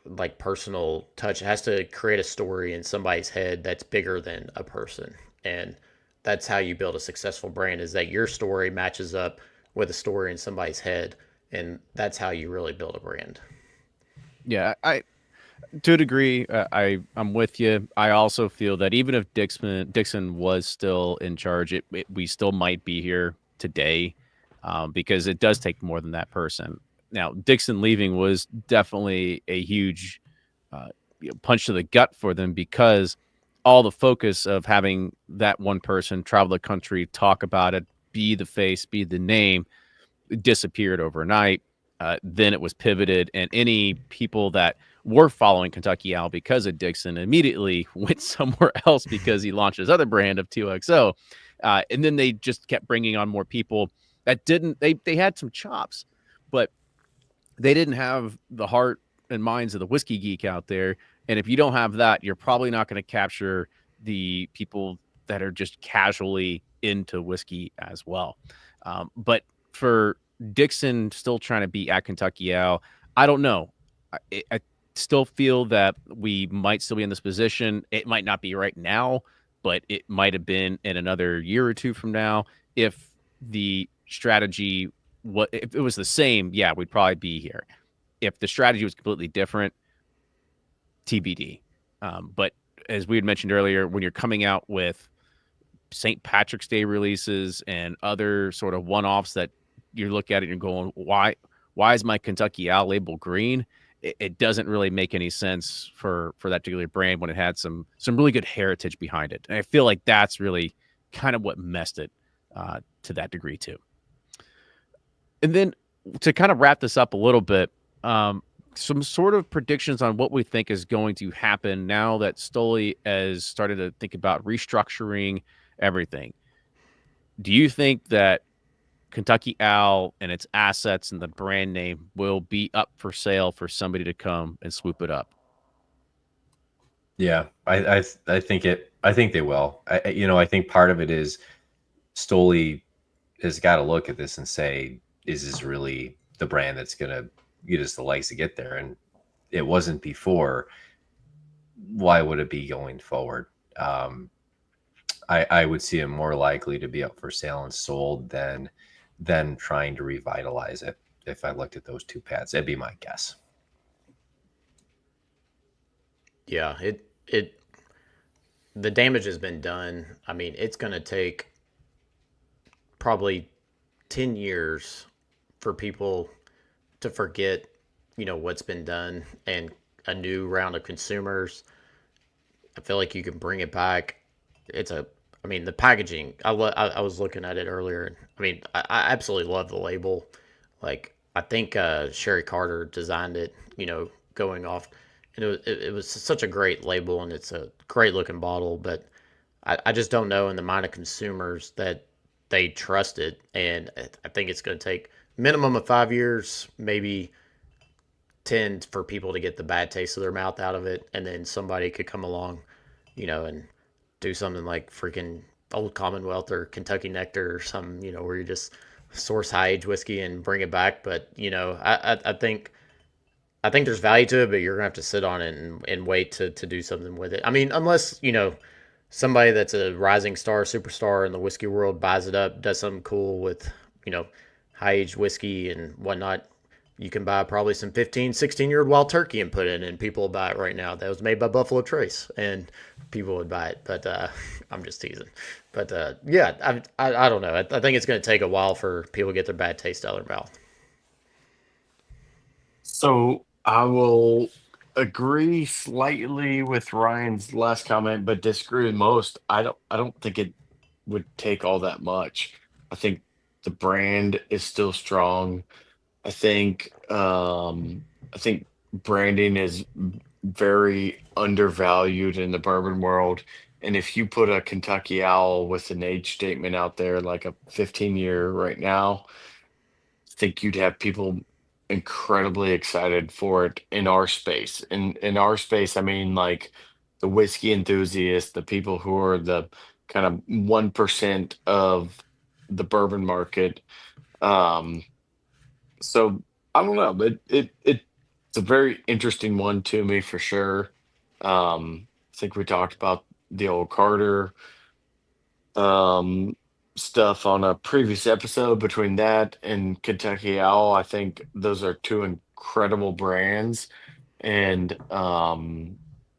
like personal touch. It has to create a story in somebody's head that's bigger than a person, and that's how you build a successful brand. Is that your story matches up with a story in somebody's head, and that's how you really build a brand. Yeah, to a degree, I'm with you. I also feel that even if Dixon was still in charge, we still might be here today, because it does take more than that person. Now, Dixon leaving was definitely a huge punch to the gut for them, because all the focus of having that one person travel the country, talk about it, be the face, be the name, disappeared overnight. Then it was pivoted, and any people that were following Kentucky Owl because of Dixon immediately went somewhere else because he launched his other brand of 2XO. And then they just kept bringing on more people that didn't, they had some chops, but they didn't have the heart and minds of the whiskey geek out there. And if you don't have that, you're probably not going to capture the people that are just casually into whiskey as well. But for Dixon still trying to be at Kentucky Owl, I don't know. I still feel that we might still be in this position. It might not be right now, but it might have been in another year or two from now. If the strategy, if it was the same, yeah, we'd probably be here. If the strategy was completely different, TBD. But as we had mentioned earlier, when you're coming out with St. Patrick's Day releases and other sort of one-offs that you look at it and you're going, why is my Kentucky Owl label green? It doesn't really make any sense for that particular brand when it had some really good heritage behind it. And I feel like that's really kind of what messed it to that degree too. And then to kind of wrap this up a little bit, some sort of predictions on what we think is going to happen now that Stoli has started to think about restructuring everything. Do you think that Kentucky Owl and its assets and the brand name will be up for sale for somebody to come and swoop it up? Yeah, I think they will. I think part of it is Stoli has got to look at this and say, is this really the brand that's going to get us the legs to get there? And it wasn't before. Why would it be going forward? I would see it more likely to be up for sale and sold than trying to revitalize it. If I looked at those two paths, that'd be my guess. Yeah, the damage has been done. I mean, it's going to take probably 10 years for people to forget, what's been done, and a new round of consumers. I feel like you can bring it back. The packaging, I was looking at it earlier. I mean, I absolutely love the label. Like, I think Sherry Carter designed it, going off. And it was such a great label, and it's a great looking bottle, but I just don't know in the mind of consumers that they trust it. And I think it's going to take minimum of 5 years, maybe 10 for people to get the bad taste of their mouth out of it. And then somebody could come along, and do something like freaking Old Commonwealth or Kentucky Nectar or something, where you just source high age whiskey and bring it back. But, I think there's value to it, but you're gonna have to sit on it and wait to do something with it. I mean, unless somebody that's a rising star, superstar in the whiskey world buys it up, does something cool with high aged whiskey and whatnot. You can buy probably some 15, 16-year-old wild turkey and put it in, and people will buy it right now. That was made by Buffalo Trace, and people would buy it. But I'm just teasing. But yeah, I don't know. I think it's going to take a while for people to get their bad taste out of their mouth. So I will agree slightly with Ryan's last comment, but disagree with most. I don't think it would take all that much. I think the brand is still strong. I think branding is very undervalued in the bourbon world. And if you put a Kentucky Owl with an age statement out there, like a 15-year right now, I think you'd have people incredibly excited for it in our space. In our space, I mean like the whiskey enthusiasts, the people who are the kind of 1% of the bourbon market. Um, so I don't know, but it's a very interesting one to me for sure. I think we talked about the old Carter um stuff on a previous episode. Between that and Kentucky Owl, I think those are two incredible brands. And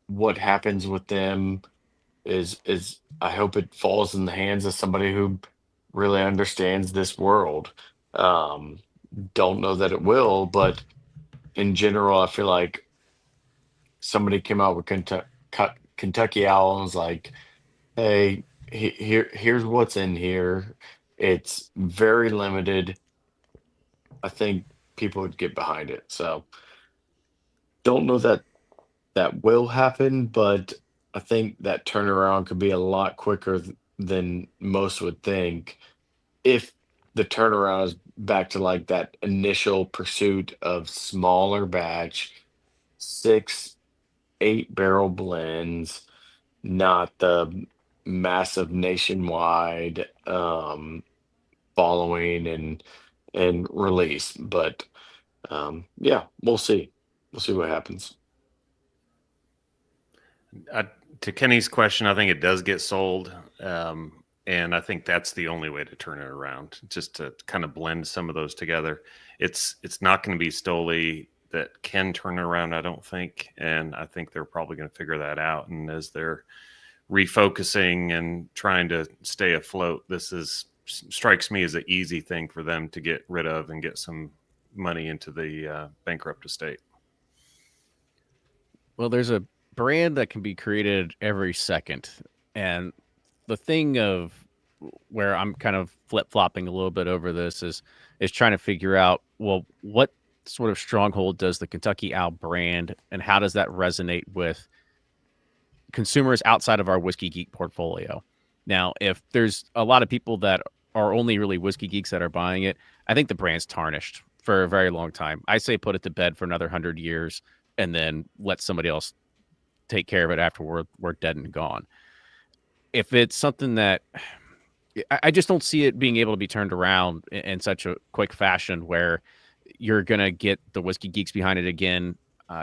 what happens with them is I hope it falls in the hands of somebody who really understands this world. Um, don't know that it will, but in general, I feel like somebody came out with Kentucky Owl and was like, "Hey, here's what's in here. It's very limited." I think people would get behind it. So don't know that that will happen, but I think that turnaround could be a lot quicker than most would think if the turnaround is back to like that initial pursuit of smaller batch, 6, 8 barrel blends, not the massive nationwide following and release. But yeah, we'll see. We'll see what happens. To Kenny's question, I think it does get sold. And I think that's the only way to turn it around, just to kind of blend some of those together. It's not going to be Stoli that can turn it around, I don't think. And I think they're probably going to figure that out. And as they're refocusing and trying to stay afloat, this strikes me as an easy thing for them to get rid of and get some money into the bankrupt estate. Well, there's a brand that can be created every second. And the thing of where I'm kind of flip-flopping a little bit over this is trying to figure out, well, what sort of stronghold does the Kentucky Owl brand, and how does that resonate with consumers outside of our Whiskey Geek portfolio? Now, if there's a lot of people that are only really whiskey geeks that are buying it, I think the brand's tarnished for a very long time. I say put it to bed for another 100 years and then let somebody else take care of it after we're dead and gone. If it's something that I just don't see it being able to be turned around in such a quick fashion where you're going to get the whiskey geeks behind it again.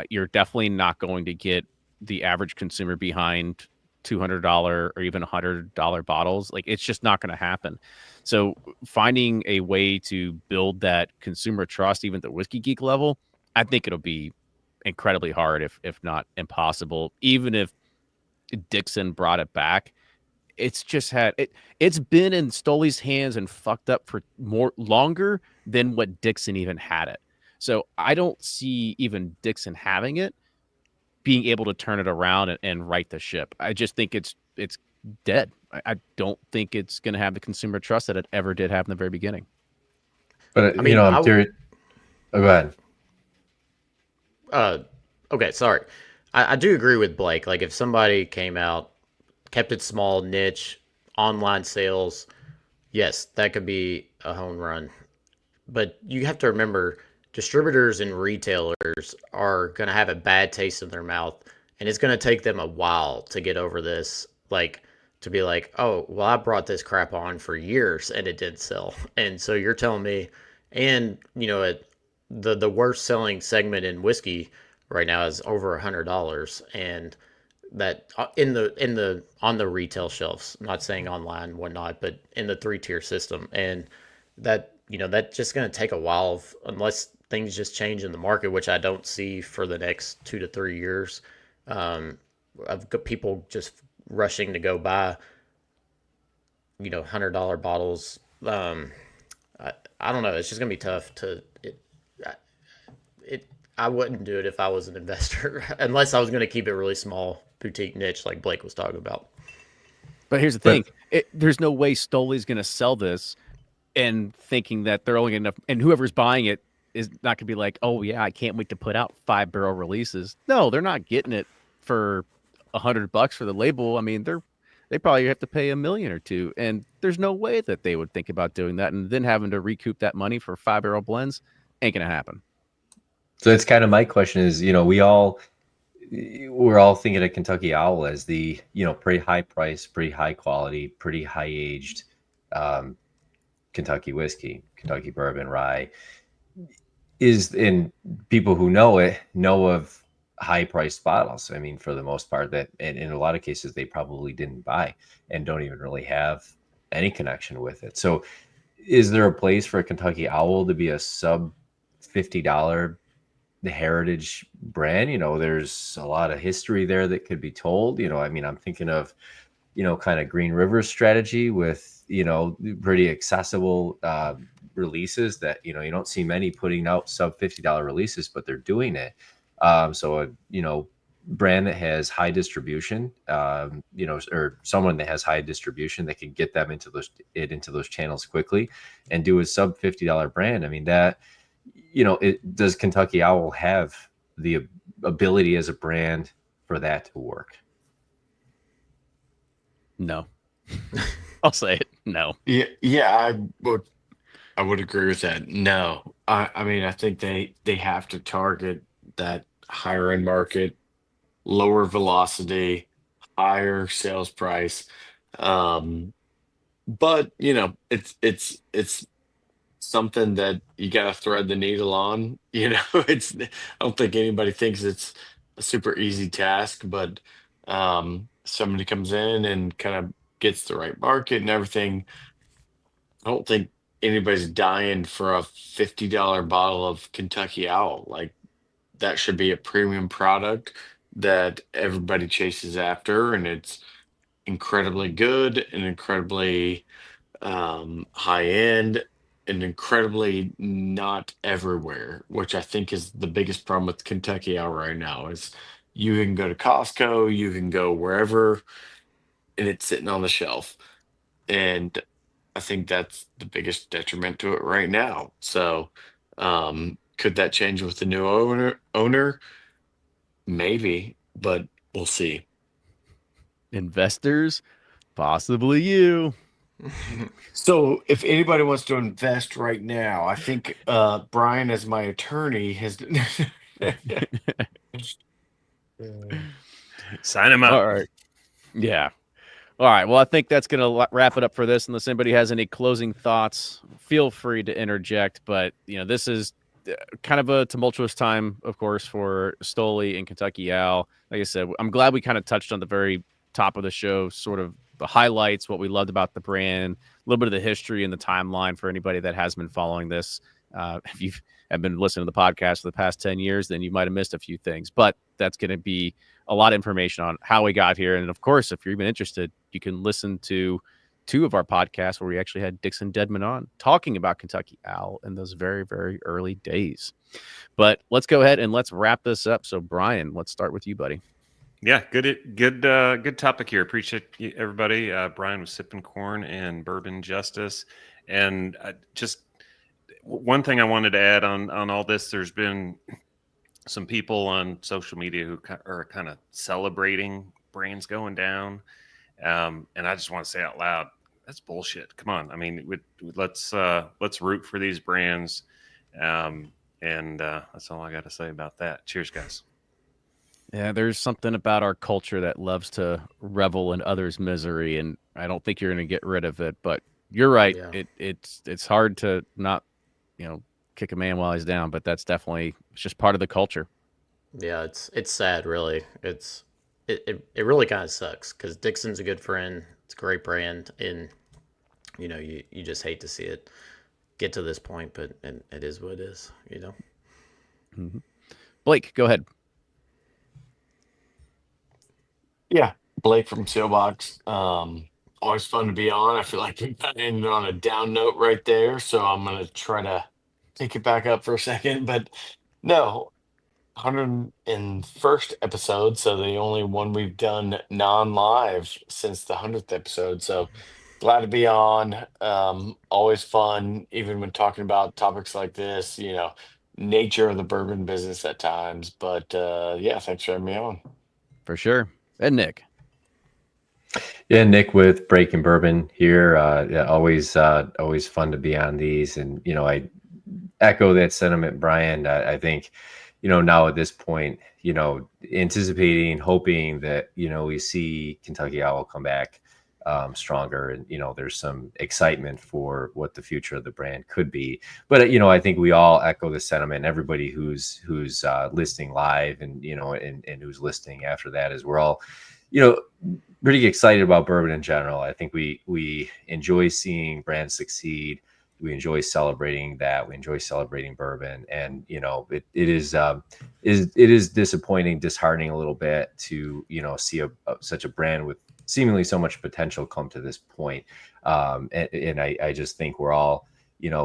You're definitely not going to get the average consumer behind $200 or even $100 bottles. Like, it's just not going to happen. So finding a way to build that consumer trust, even at the whiskey geek level, I think it'll be incredibly hard, if not impossible. Even if Dixon brought it back, it's been in Stoli's hands and fucked up for longer than what Dixon even had it. So I don't see even Dixon having it being able to turn it around and right the ship. I just think it's dead. I don't think it's going to have the consumer trust that it ever did have in the very beginning. But I mean, Oh, go ahead. Okay, sorry. I do agree with Blake. Like, if somebody came out, kept it small, niche, online sales, yes, that could be a home run. But you have to remember, distributors and retailers are going to have a bad taste in their mouth, and it's going to take them a while to get over this. Like, to be like, oh, well, I brought this crap on for years and it didn't sell. And so you're telling me, and the worst selling segment in whiskey right now is over $100, and that in the on the retail shelves. I'm not saying online, whatnot, but in the 3-tier system, and that's just going to take a while unless things just change in the market, which I don't see for the next 2 to 3 years. I've got people just rushing to go buy $100 bottles. I don't know. It's just gonna be tough to it. I wouldn't do it if I was an investor, unless I was gonna keep it really small, boutique niche, like Blake was talking about. But here's the thing: there's no way Stoli's going to sell this and thinking that they're only getting enough, and whoever's buying it is not going to be like, oh yeah, I can't wait to put out 5-barrel releases. No, they're not getting it for $100 for the label. I mean, they probably have to pay $1 million or $2 million, and there's no way that they would think about doing that and then having to recoup that money for 5-barrel blends. Ain't gonna happen. So it's kind of my question is, we're all thinking of Kentucky Owl as the, pretty high price, pretty high quality, pretty high aged Kentucky whiskey, Kentucky bourbon, rye. And people who know it know of high priced bottles. I mean, for the most part, that, and in a lot of cases, they probably didn't buy and don't even really have any connection with it. So is there a place for a Kentucky Owl to be a sub $50 heritage brand? There's a lot of history there that could be told. I mean, I'm thinking of, kind of Green River's strategy with, pretty accessible releases that, you don't see many putting out sub $50 releases, but they're doing it. So a, brand that has high distribution, or someone that has high distribution that can get them into those channels quickly and do a sub $50 brand. I mean, that, does Kentucky Owl have the ability as a brand for that to work? No. I'll say it. No. Yeah, I would agree with that. No, I mean, I think they have to target that higher end market, lower velocity, higher sales price. But it's something that you got to thread the needle on. It's I don't think anybody thinks it's a super easy task, but somebody comes in and kind of gets the right market and everything. I don't think anybody's dying for a $50 bottle of Kentucky Owl. Like, that should be a premium product that everybody chases after, and it's incredibly good and incredibly high end and incredibly not everywhere, which I think is the biggest problem with Kentucky Owl right now. Is you can go to Costco, you can go wherever, and it's sitting on the shelf. And I think that's the biggest detriment to it right now. So, could that change with the new owner? Maybe, but we'll see. Investors, possibly you. So, if anybody wants to invest right now, I think Brian, as my attorney, has. Sign him up. All right. Yeah. All right. Well, I think that's going to wrap it up for this. Unless anybody has any closing thoughts, feel free to interject. But, this is kind of a tumultuous time, of course, for Stoli and Kentucky Owl. Like I said, I'm glad we kind of touched on the very top of the show, sort of the highlights, what we loved about the brand, a little bit of the history and the timeline for anybody that has been following this. If you have been listening to the podcast for the past 10 years, then you might have missed a few things. But that's going to be a lot of information on how we got here. And of course, if you're even interested, you can listen to 2 of our podcasts where we actually had Dixon Dedman on talking about Kentucky Owl in those very, very early days. But let's go ahead and let's wrap this up. So Brian, let's start with you, buddy. Yeah, good topic here. Appreciate everybody. Brian was sipping corn and bourbon justice, and just one thing I wanted to add on all this, there's been some people on social media who are kind of celebrating brands going down. And I just want to say out loud, that's bullshit. Come on. I mean, let's root for these brands. And that's all I got to say about that. Cheers, guys. Yeah, there's something about our culture that loves to revel in others' misery, and I don't think you're going to get rid of it. But you're right. Yeah. It's hard to not, kick a man while he's down, but it's just part of the culture. Yeah, it's sad, really. It really kind of sucks because Dixon's a good friend. It's a great brand, and you just hate to see it get to this point, but it is what it is. Mm-hmm. Blake, go ahead. Yeah, Blake from Sealbox. Always fun to be on. I feel like we got ended on a down note right there, so I'm gonna try to take it back up for a second. But no, 101st episode, so the only one we've done non-live since the 100th episode. So glad to be on. Always fun, even when talking about topics like this. Nature of the bourbon business at times. But yeah, thanks for having me on. For sure. And Nick. Yeah, Nick with Breaking Bourbon here. Yeah, always fun to be on these, and I echo that sentiment, Brian. I think now at this point, anticipating, hoping that we see Kentucky Owl come back stronger, and there's some excitement for what the future of the brand could be. But I think we all echo the sentiment. Everybody who's listening live, and and who's listening after that, is we're all pretty excited about bourbon in general. I think we enjoy seeing brands succeed. We enjoy celebrating that. We enjoy celebrating bourbon, and it is disappointing, disheartening a little bit to see such a brand with seemingly so much potential come to this point. And I just think we're all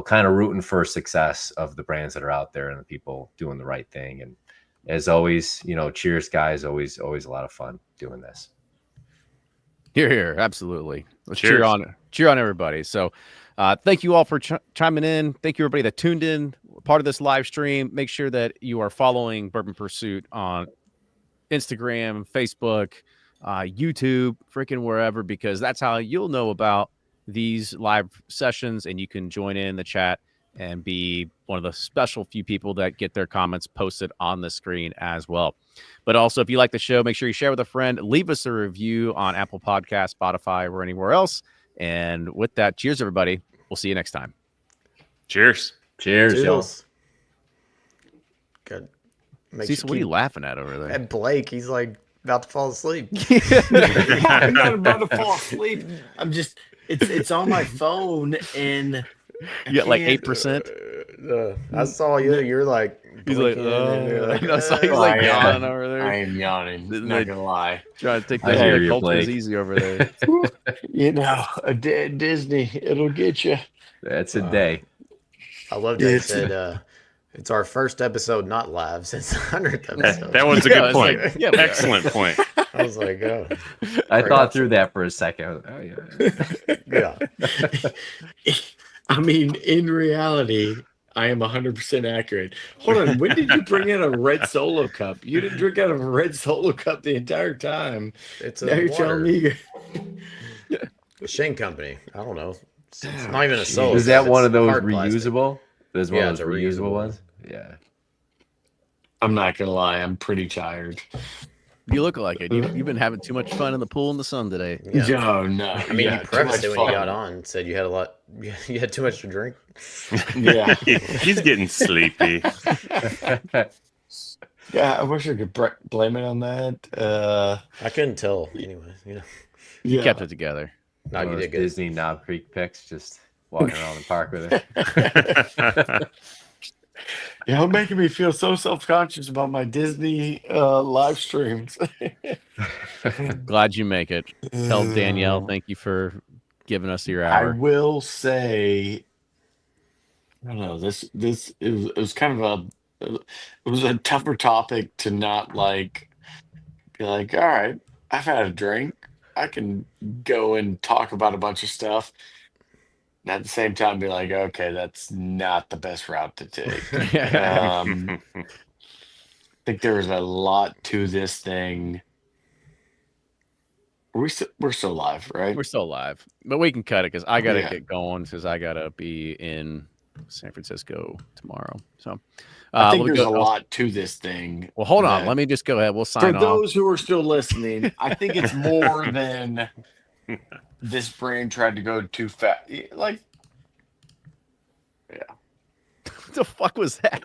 kind of rooting for success of the brands that are out there and the people doing the right thing. And as always, cheers, guys. Always a lot of fun doing this. Here, absolutely. Let's Cheers. cheer on everybody. So thank you all for chiming in. Thank you, everybody that tuned in, part of this live stream. Make sure that you are following Bourbon Pursuit on Instagram, Facebook, YouTube, freaking wherever, because that's how you'll know about these live sessions, and you can join in the chat and be one of the special few people that get their comments posted on the screen as well. But also, if you like the show, make sure you share with a friend, leave us a review on Apple Podcasts, Spotify, or anywhere else. And with that, cheers, everybody. We'll see you next time. Cheers. Cheers, y'all. Good. Cecil, what are you laughing at over there? And Blake, he's like about to fall asleep. I'm not about to fall asleep. I'm just it's on my phone, and You got like 8%. I saw you. You're like, He's like, he's like I am. yawning over there. I am yawning. Didn't Not they- gonna lie. Trying to take I the hear head you, of culture Blake. easy over there. Disney, it'll get you. That's a day. I love that. Said it's our first episode not live since the 100th episode. That was a Yeah, good it's point. like, yeah, we are. Excellent point. I was like, oh, I thought through that for a second. I was, oh yeah. yeah. I mean, in reality, I am 100% accurate. Hold on, when did you bring in a red Solo cup? You didn't drink out of a red Solo cup the entire time. It's Now a you're telling me Shane Company. I don't know. It's not even a solo. Is that it's one of those hard plastic. reusable? There's one Yeah, of those it's a reusable reusable ones. Yeah. I'm not gonna lie, I'm pretty tired. You look like it. You've been having too much fun in the pool in the sun today. Yeah. Oh no. I mean, yeah, you too prefaced much it when you fun. got on. Said you had a lot. You had too much to drink. Yeah. He's getting sleepy. Yeah, I wish I could blame it on that. I couldn't tell. Anyway, You Yeah. kept it together. no, One you of did those good. Disney Knob Creek picks, just walking around the park with it. Y'all making me feel so self-conscious about my Disney live streams. Glad you make it. Tell Danielle, thank you for giving us your I hour. will say, I don't know. It was kind of it was a tougher topic to not like be like, all right, I've had a drink. I can go and talk about a bunch of stuff. And at the same time, be like, okay, that's not the best route to take. I think there's a lot to this thing. We're still live, right? We're still live, but we can cut it because I gotta Yeah. get going because I gotta be in San Francisco tomorrow. So I think we'll there's go- a lot to this thing. Well, hold on. that- Let me just go ahead. We'll For sign off. those who are still listening, I think it's more than this brain tried to go too fast. Like, What the fuck was that?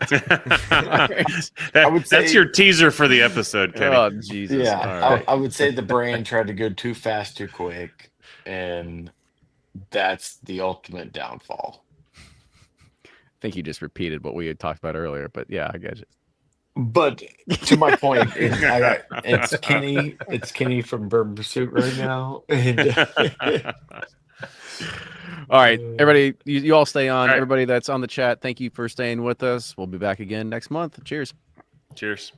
I would That's say- your teaser for the episode, Kenny. Oh Jesus! yeah, All right. I would say the brain tried to go too fast, too quick, and that's the ultimate downfall. I think you just repeated what we had talked about earlier, but yeah, I get it. But to my point, it's Kenny. It's Kenny from Bourbon Pursuit right now. And, All right, everybody, you all stay on. All right. Everybody that's on the chat, thank you for staying with us. We'll be back again next month. Cheers. Cheers.